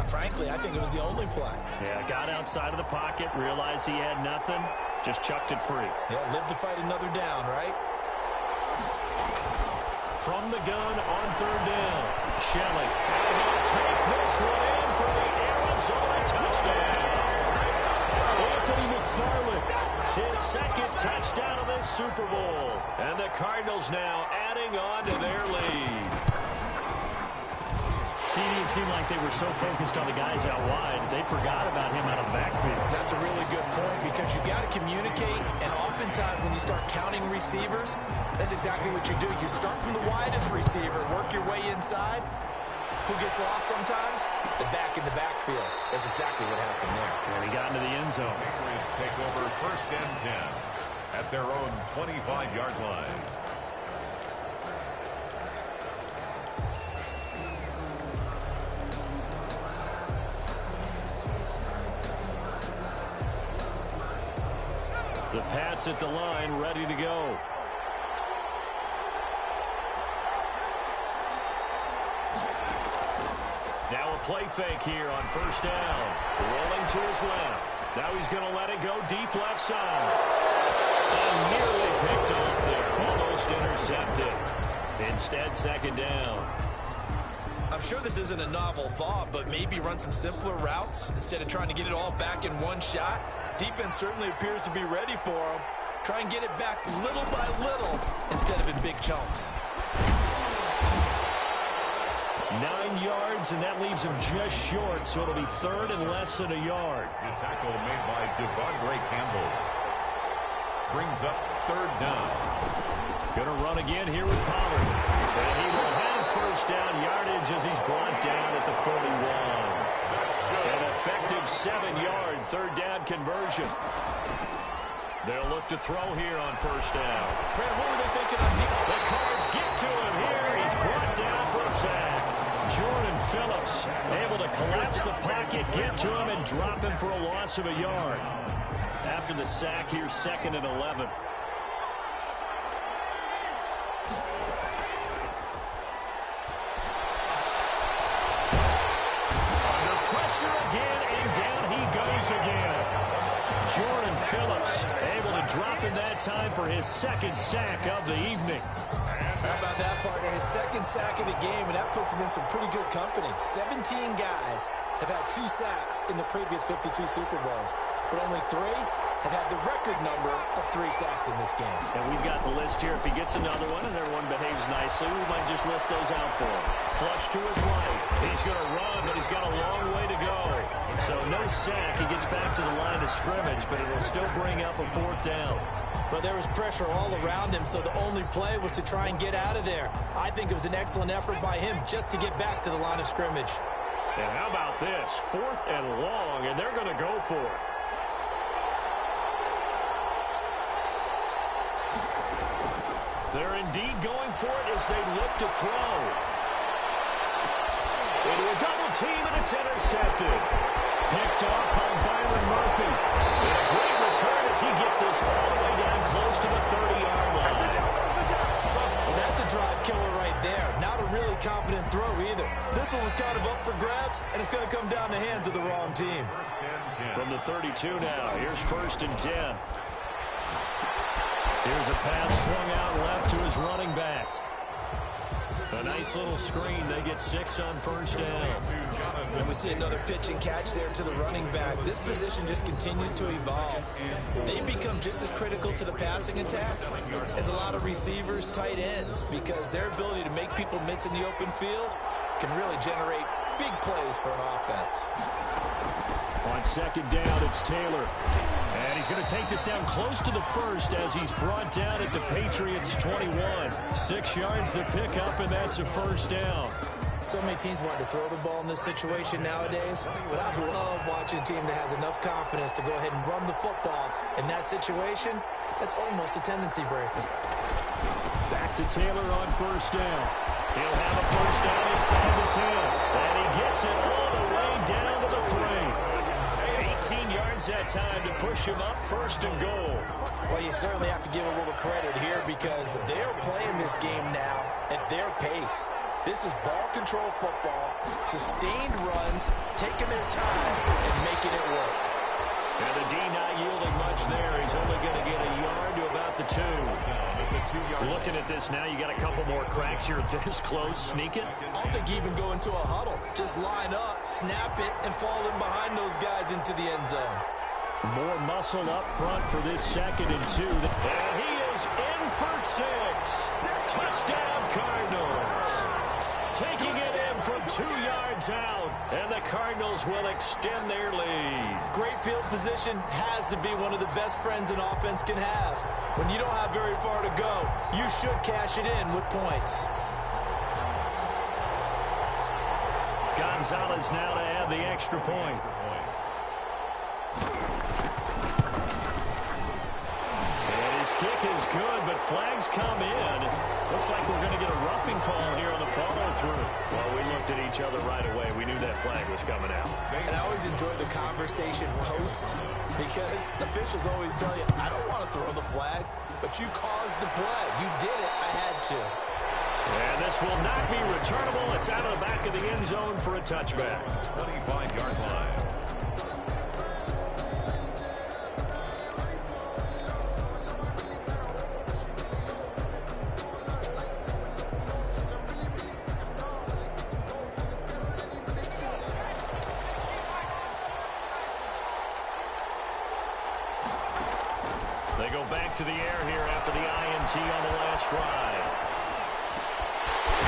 frankly, I think it was the only play. Yeah, got outside of the pocket, realized he had nothing, just chucked it free. Yeah, live to fight another down, right? From the gun on third down, Shelley. And he'll take this one in for the Arizona touchdown. Anthony McFarland, his 2nd touchdown of this Super Bowl. And the Cardinals now adding on to their lead. CD, it seemed like they were so focused on the guys out wide, they forgot about him out of the backfield. That's a really good point because you got to communicate, and oftentimes when you start counting receivers, that's exactly what you do. You start from the widest receiver, work your way inside. Who gets lost sometimes? The back in the backfield. That's exactly what happened there. And he got into the end zone. Patriots take over first and 10 at their own 25-yard line. The Pats at the line, ready to go. Now a play fake here on first down. Rolling to his left. Now he's going to let it go deep left side. And nearly picked off there. Almost intercepted. Instead, second down. I'm sure this isn't a novel thought, but maybe run some simpler routes instead of trying to get it all back in one shot. Defense certainly appears to be ready for him. Try and get it back little by little instead of in big chunks. 9 yards, and that leaves him just short, so it'll be third and less than a yard. The tackle made by Devondre Campbell brings up third down. Going to run again here with Pollard. And he will have first down yardage as he's brought down at the 41. An effective 7-yard third down conversion. They'll look to throw here on first down. Brad, what were they thinking on deep? The Cards get to him here. He's brought down for a sack. Jordan Phillips able to collapse the pocket, get to him, and drop him for a loss of a yard. After the sack here, 2nd and 11. Under pressure again, and down he goes again. Jordan Phillips able to drop him that time for his 2nd sack of the evening. How about that, partner? His 2nd sack of the game, and that puts him in some pretty good company. 17 guys have had 2 sacks in the previous 52 Super Bowls, but only 3 have had the record number of 3 sacks in this game. And we've got the list here. If he gets another one and everyone behaves nicely, we might just list those out for him. Flush to his right. He's going to run, but he's got a long way to go. So no sack. He gets back to the line of scrimmage, but it'll still bring up a 4th down. But there was pressure all around him, so the only play was to try and get out of there. I think it was an excellent effort by him just to get back to the line of scrimmage. And how about this? 4th and long, and they're going to go for it. They're indeed going for it as they look to throw. Into a double team, and it's intercepted. Picked off by Byron Murphy. And a great return as he gets this all the way down close to the 30-yard line. Well, that's a drive killer right there. Not a really confident throw either. This one was kind of up for grabs, and it's going to come down the hands of the wrong team. From the 32 now, here's 1st and 10. Here's a pass swung out left to his running back. A nice little screen. They get 6 on first down. And we see another pitch and catch there to the running back. This position just continues to evolve. They become just as critical to the passing attack as a lot of receivers, tight ends, because their ability to make people miss in the open field can really generate big plays for an offense. On 2nd down, it's Taylor. And he's going to take this down close to the 1st as he's brought down at the Patriots' 21. 6 yards the pickup, and that's a 1st down. So many teams want to throw the ball in this situation nowadays, but I love watching a team that has enough confidence to go ahead and run the football. In that situation, that's almost a tendency breaker. Back to Taylor on 1st down. He'll have a 1st down inside the 10. And he gets it all the way down to the 3. 18 yards that time to push him up 1st and goal. Well, you certainly have to give a little credit here because they're playing this game now at their pace. This is ball control football, sustained runs, taking their time, and making it work. And the D not yielding much there. He's only going to get a yard to about the 2. Looking at this now, you got a couple more cracks here this close. Sneak it. I don't think you even go into a huddle. Just line up, snap it, and fall in behind those guys into the end zone. More muscle up front for this 2nd and 2. And he is in for 6. Touchdown, Cardinals. Taking it in from 2 yards out, and the Cardinals will extend their lead. Great field position has to be one of the best friends an offense can have. When you don't have very far to go, you should cash it in with points. Gonzalez now to add the extra point. And his kick is good, but flags come in. Looks like we're going to get a roughing call here on the follow-through. Well, we looked at each other right away. We knew that flag was coming out. And I always enjoy the conversation post because officials always tell you, I don't want to throw the flag, but you caused the play. You did it. I had to. And this will not be returnable. It's out of the back of the end zone for a touchback. 25-yard line. They go back to the air here after the INT on the last drive.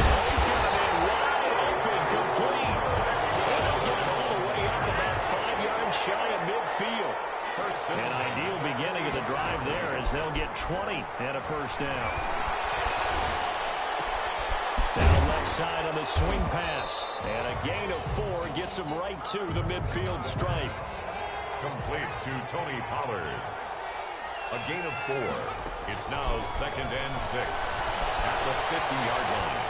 Oh, he's got it in wide open, complete. And they'll get it all the way up about 5 yards shy of midfield. An ideal beginning of the drive there as they'll get 20 and a first down. Down left side on the swing pass. And a gain of 4 gets him right to the midfield stripe. Complete to Tony Pollard. A gain of 4. It's now 2nd and 6 at the 50-yard line.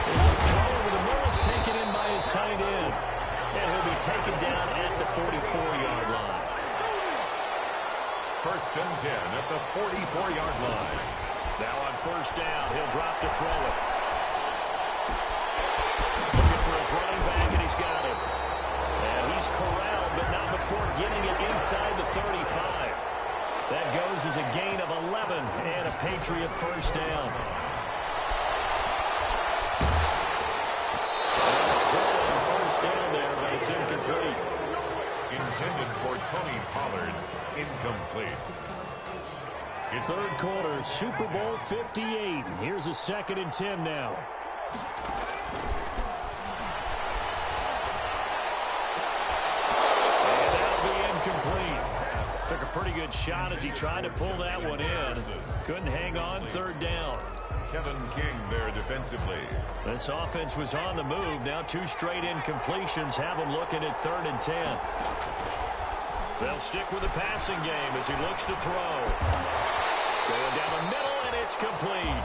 Throw over the middle. It's taken in by his tight end. And he'll be taken down at the 44-yard line. 1st and 10 at the 44-yard line. Now on first down, he'll drop to throw it. Looking for his running back, and he's got it. And he's corralled, but not before getting it inside the 35. That goes as a gain of 11 and a Patriot first down. First down there, but it's incomplete. Intended for Tony Pollard, incomplete. Third quarter, Super Bowl 58. Here's a 2nd and 10 now. And that'll be incomplete. Took a pretty good shot as he tried to pull that one in. Couldn't hang on, 3rd down. Kevin King there defensively. This offense was on the move. Now 2 straight incompletions have him looking at 3rd and 10. They'll stick with the passing game as he looks to throw. Going down the middle, and it's complete.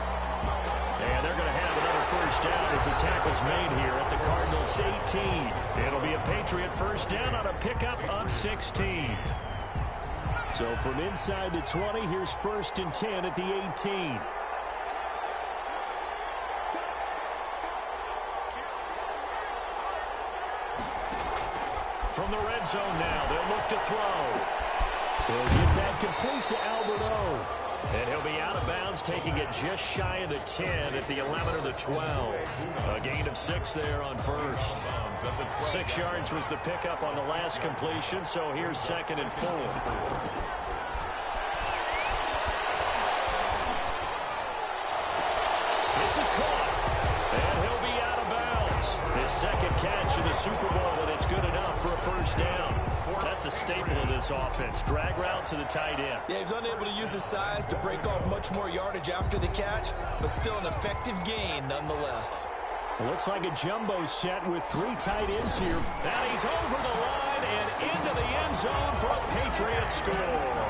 And they're going to have another first down as the tackle's made here at the Cardinals' 18. It'll be a Patriot first down on a pickup of 16. So from inside the 20, here's 1st and 10 at the 18. From the red zone now, they'll look to throw. They'll get that complete to Albert O. And he'll be out of bounds, taking it just shy of the 10 at the 11 or the 12. A gain of 6 there on first. 6 yards was the pickup on the last completion, so here's 2nd and 4. This is caught, and he'll be out of bounds. His 2nd catch in the Super Bowl, and it's good enough for a first down. That's a staple of this offense. Drag route to the tight end. Yeah, he's unable to use his size to break off much more yardage after the catch, but still an effective gain nonetheless. Looks like a jumbo set with 3 tight ends here. And he's over the line and into the end zone for a Patriot score.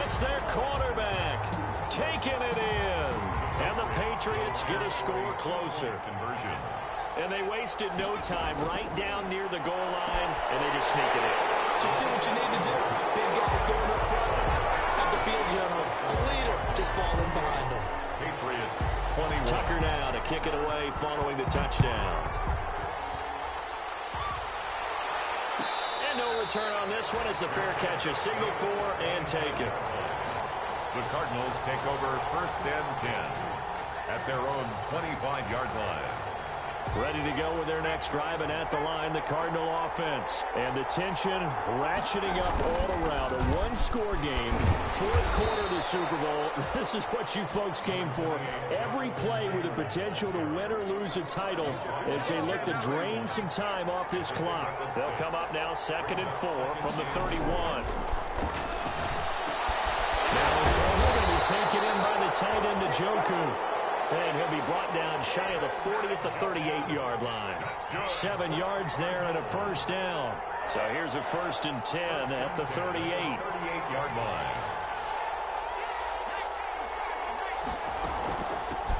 It's their quarterback taking it in. And the Patriots get a score closer. Conversion. And they wasted no time right down near the goal line, and they just sneak it in. Just do what you need to do. Big guys going up front. Have the field general, the leader, just falling behind them. Patriots 21. Tucker now to kick it away following the touchdown. And no return on this one as the fair catch is signaled for and taken. The Cardinals take over 1st and 10 at their own 25-yard line. Ready to go with their next drive, and at the line, the Cardinal offense. And the tension ratcheting up all around. A one-score game, 4th quarter of the Super Bowl. This is what you folks came for. Every play with the potential to win or lose a title as they look to drain some time off this clock. They'll come up now 2nd and 4 from the 31. Now the throw going to be taken in by the tight end, Njoku. And he'll be brought down shy of the 40 at the 38-yard line. 7 yards there and a first down. So here's a 1st and 10 at the 38. 38-yard line.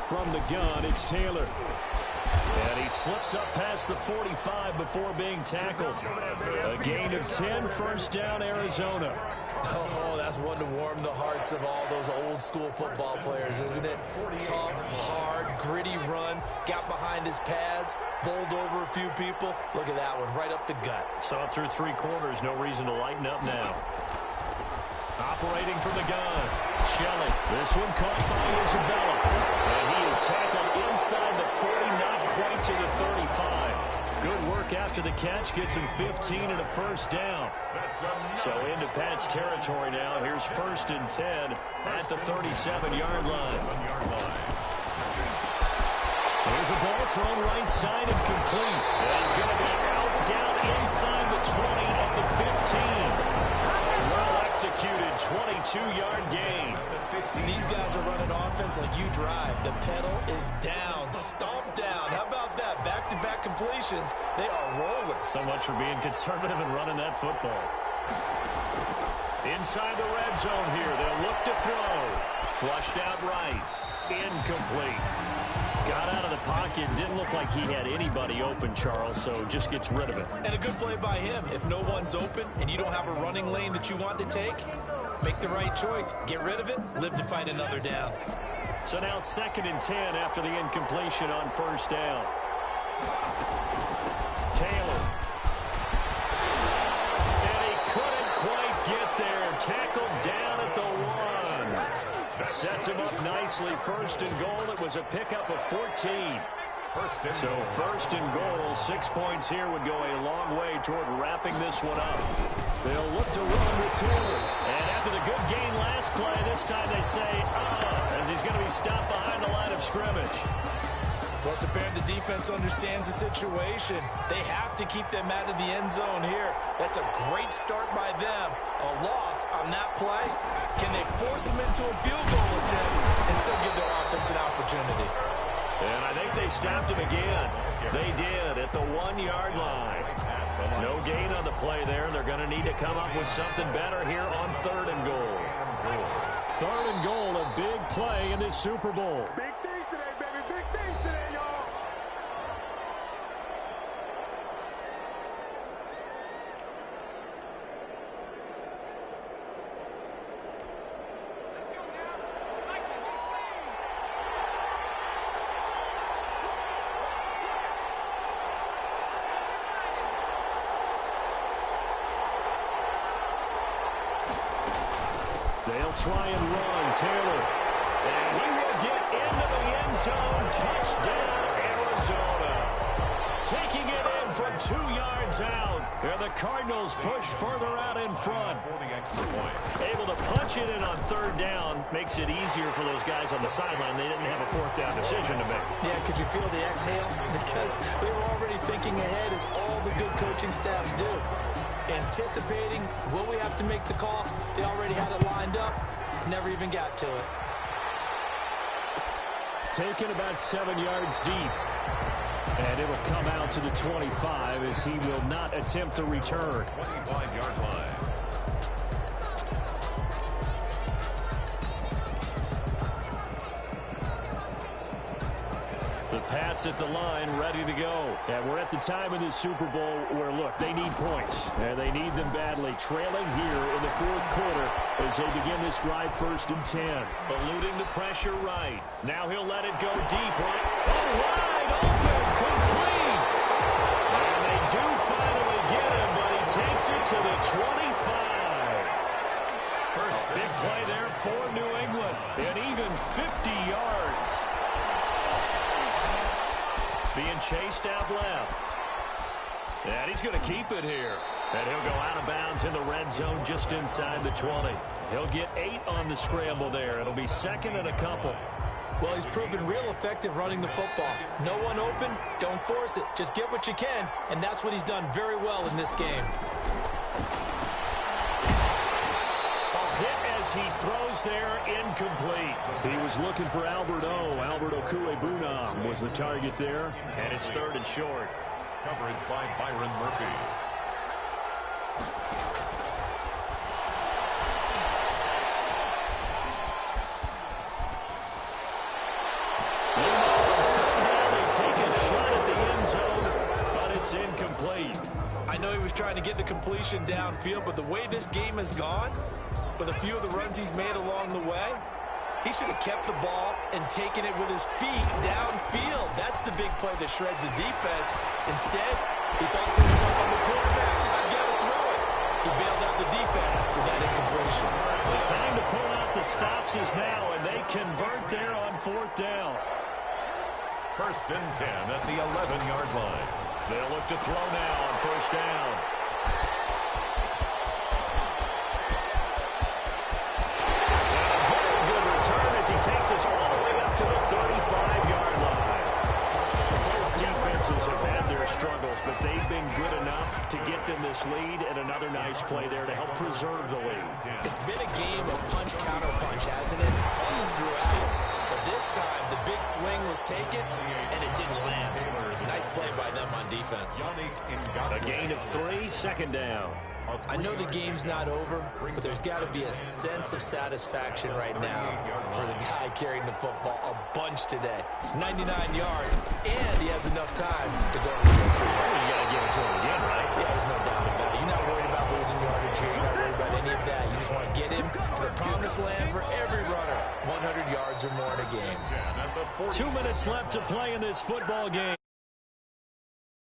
From the gun, it's Taylor. And he slips up past the 45 before being tackled. A gain of 10, first down, Arizona. Oh, that's one to warm the hearts of all those old-school football players, isn't it? Tough, hard, gritty run, got behind his pads, bowled over a few people. Look at that one, right up the gut. Saw it through 3 quarters, no reason to lighten up now. Operating from the gun, Shelley. This one caught by Isabella. And he is tackled inside the 40, not quite to the 35. Good work after the catch. Gets him 15 and a first down. So into Pat's territory now. Here's 1st and 10 at the 37-yard line. There's a ball thrown right side and complete. It's going to be out down inside the 20 at the 15. Well executed 22-yard gain. These guys are running offense like you drive. The pedal is down, stomped down. How about that? Back-to-back completions. They are rolling. So much for being conservative and running that football. Inside the red zone here. They'll look to throw. Flushed out right. Incomplete. Got out of the pocket. Didn't look like he had anybody open, Charles, so just gets rid of it. And a good play by him. If no one's open and you don't have a running lane that you want to take, make the right choice. Get rid of it. Live to fight another down. So now 2nd and 10 after the incompletion on 1st down. Taylor. And he couldn't quite get there. Tackled down at the 1. Sets him up nicely. 1st and goal. It was a pickup of 14. So 1st and goal. 6 points here would go a long way toward wrapping this one up. They'll look to run with Taylor. And after the good gain last play, this time they say, as he's going to be stopped behind the line of scrimmage. Well, it's apparent the defense understands the situation. They have to keep them out of the end zone here. That's a great start by them. A loss on that play. Can they force them into a field goal attempt and still give their offense an opportunity? And I think they stopped him again. They did at the 1-yard line. No gain on the play there. They're going to need to come up with something better here on 3rd and goal. 3rd and goal, a big play in this Super Bowl. Big things today, baby. Big things today, y'all. They'll try and run. Taylor. And he will get into the end zone. Touchdown, Arizona. Taking it in from 2 yards out. And the Cardinals push further out in front. Able to punch it in on 3rd down. Makes it easier for those guys on the sideline. They didn't have a 4th down decision to make. Yeah, could you feel the exhale? Because they were already thinking ahead, as all the good coaching staffs do. Anticipating, will we have to make the call? They already had it lined up. Never even got to it. Taken about 7 yards deep. And it'll come out to the 25 as he will not attempt to return. 25-yard line. The Pats at the line, ready to go. And we're at the time in this Super Bowl where, look, they need points. And they need them badly. Trailing here in the 4th quarter as they begin this drive 1st and 10. Eluding the pressure right. Now he'll let it go deep right. Oh, wide open. Complete. And they do finally get him, but he takes it to the 25. Big play there for New England. And even 50 yards. Being chased out left. And he's going to keep it here. And he'll go out of bounds in the red zone just inside the 20. He'll get 8 on the scramble there. It'll be 2nd and a couple. Well, he's proven real effective running the football. No one open, don't force it. Just get what you can, and that's what he's done very well in this game. As he throws there, incomplete. He was looking for Albert Okuebunam was the target there, and it's 3rd and short. Coverage by Byron Murphy. They take a shot at the end zone, but it's incomplete. I know he was trying to get the completion downfield, but the way this game has gone, with a few of the runs he's made along the way, he should have kept the ball and taken it with his feet downfield. That's the big play that shreds the defense. Instead, he thought to himself, I'm the quarterback, I've got to throw it. He bailed out the defense with that incompletion. The time to pull out the stops is now, and they convert there on 4th down. 1st and 10 at the 11-yard line. They'll look to throw now on first down. And a very good return as he takes us all the way up to the 35-yard line. Both defenses have had their struggles, but they've been good enough to get them this lead, and another nice play there to help preserve the lead. It's been a game of punch-counter-punch, hasn't it? All throughout. But this time, the big swing was taken, and it didn't land. Nice play by them on defense. A gain of 3, second down. I know the game's not over, but there's got to be a sense of satisfaction right now for the guy carrying the football a bunch today. 99 yards, and he has enough time to go to the century. You got to give it to him again, right? Yeah, there's no doubt about it. You're not worried about losing yardage here. You're not worried about any of that. You just want to get him to the promised land for every runner. 100 yards or more in a game. 2 minutes left to play in this football game.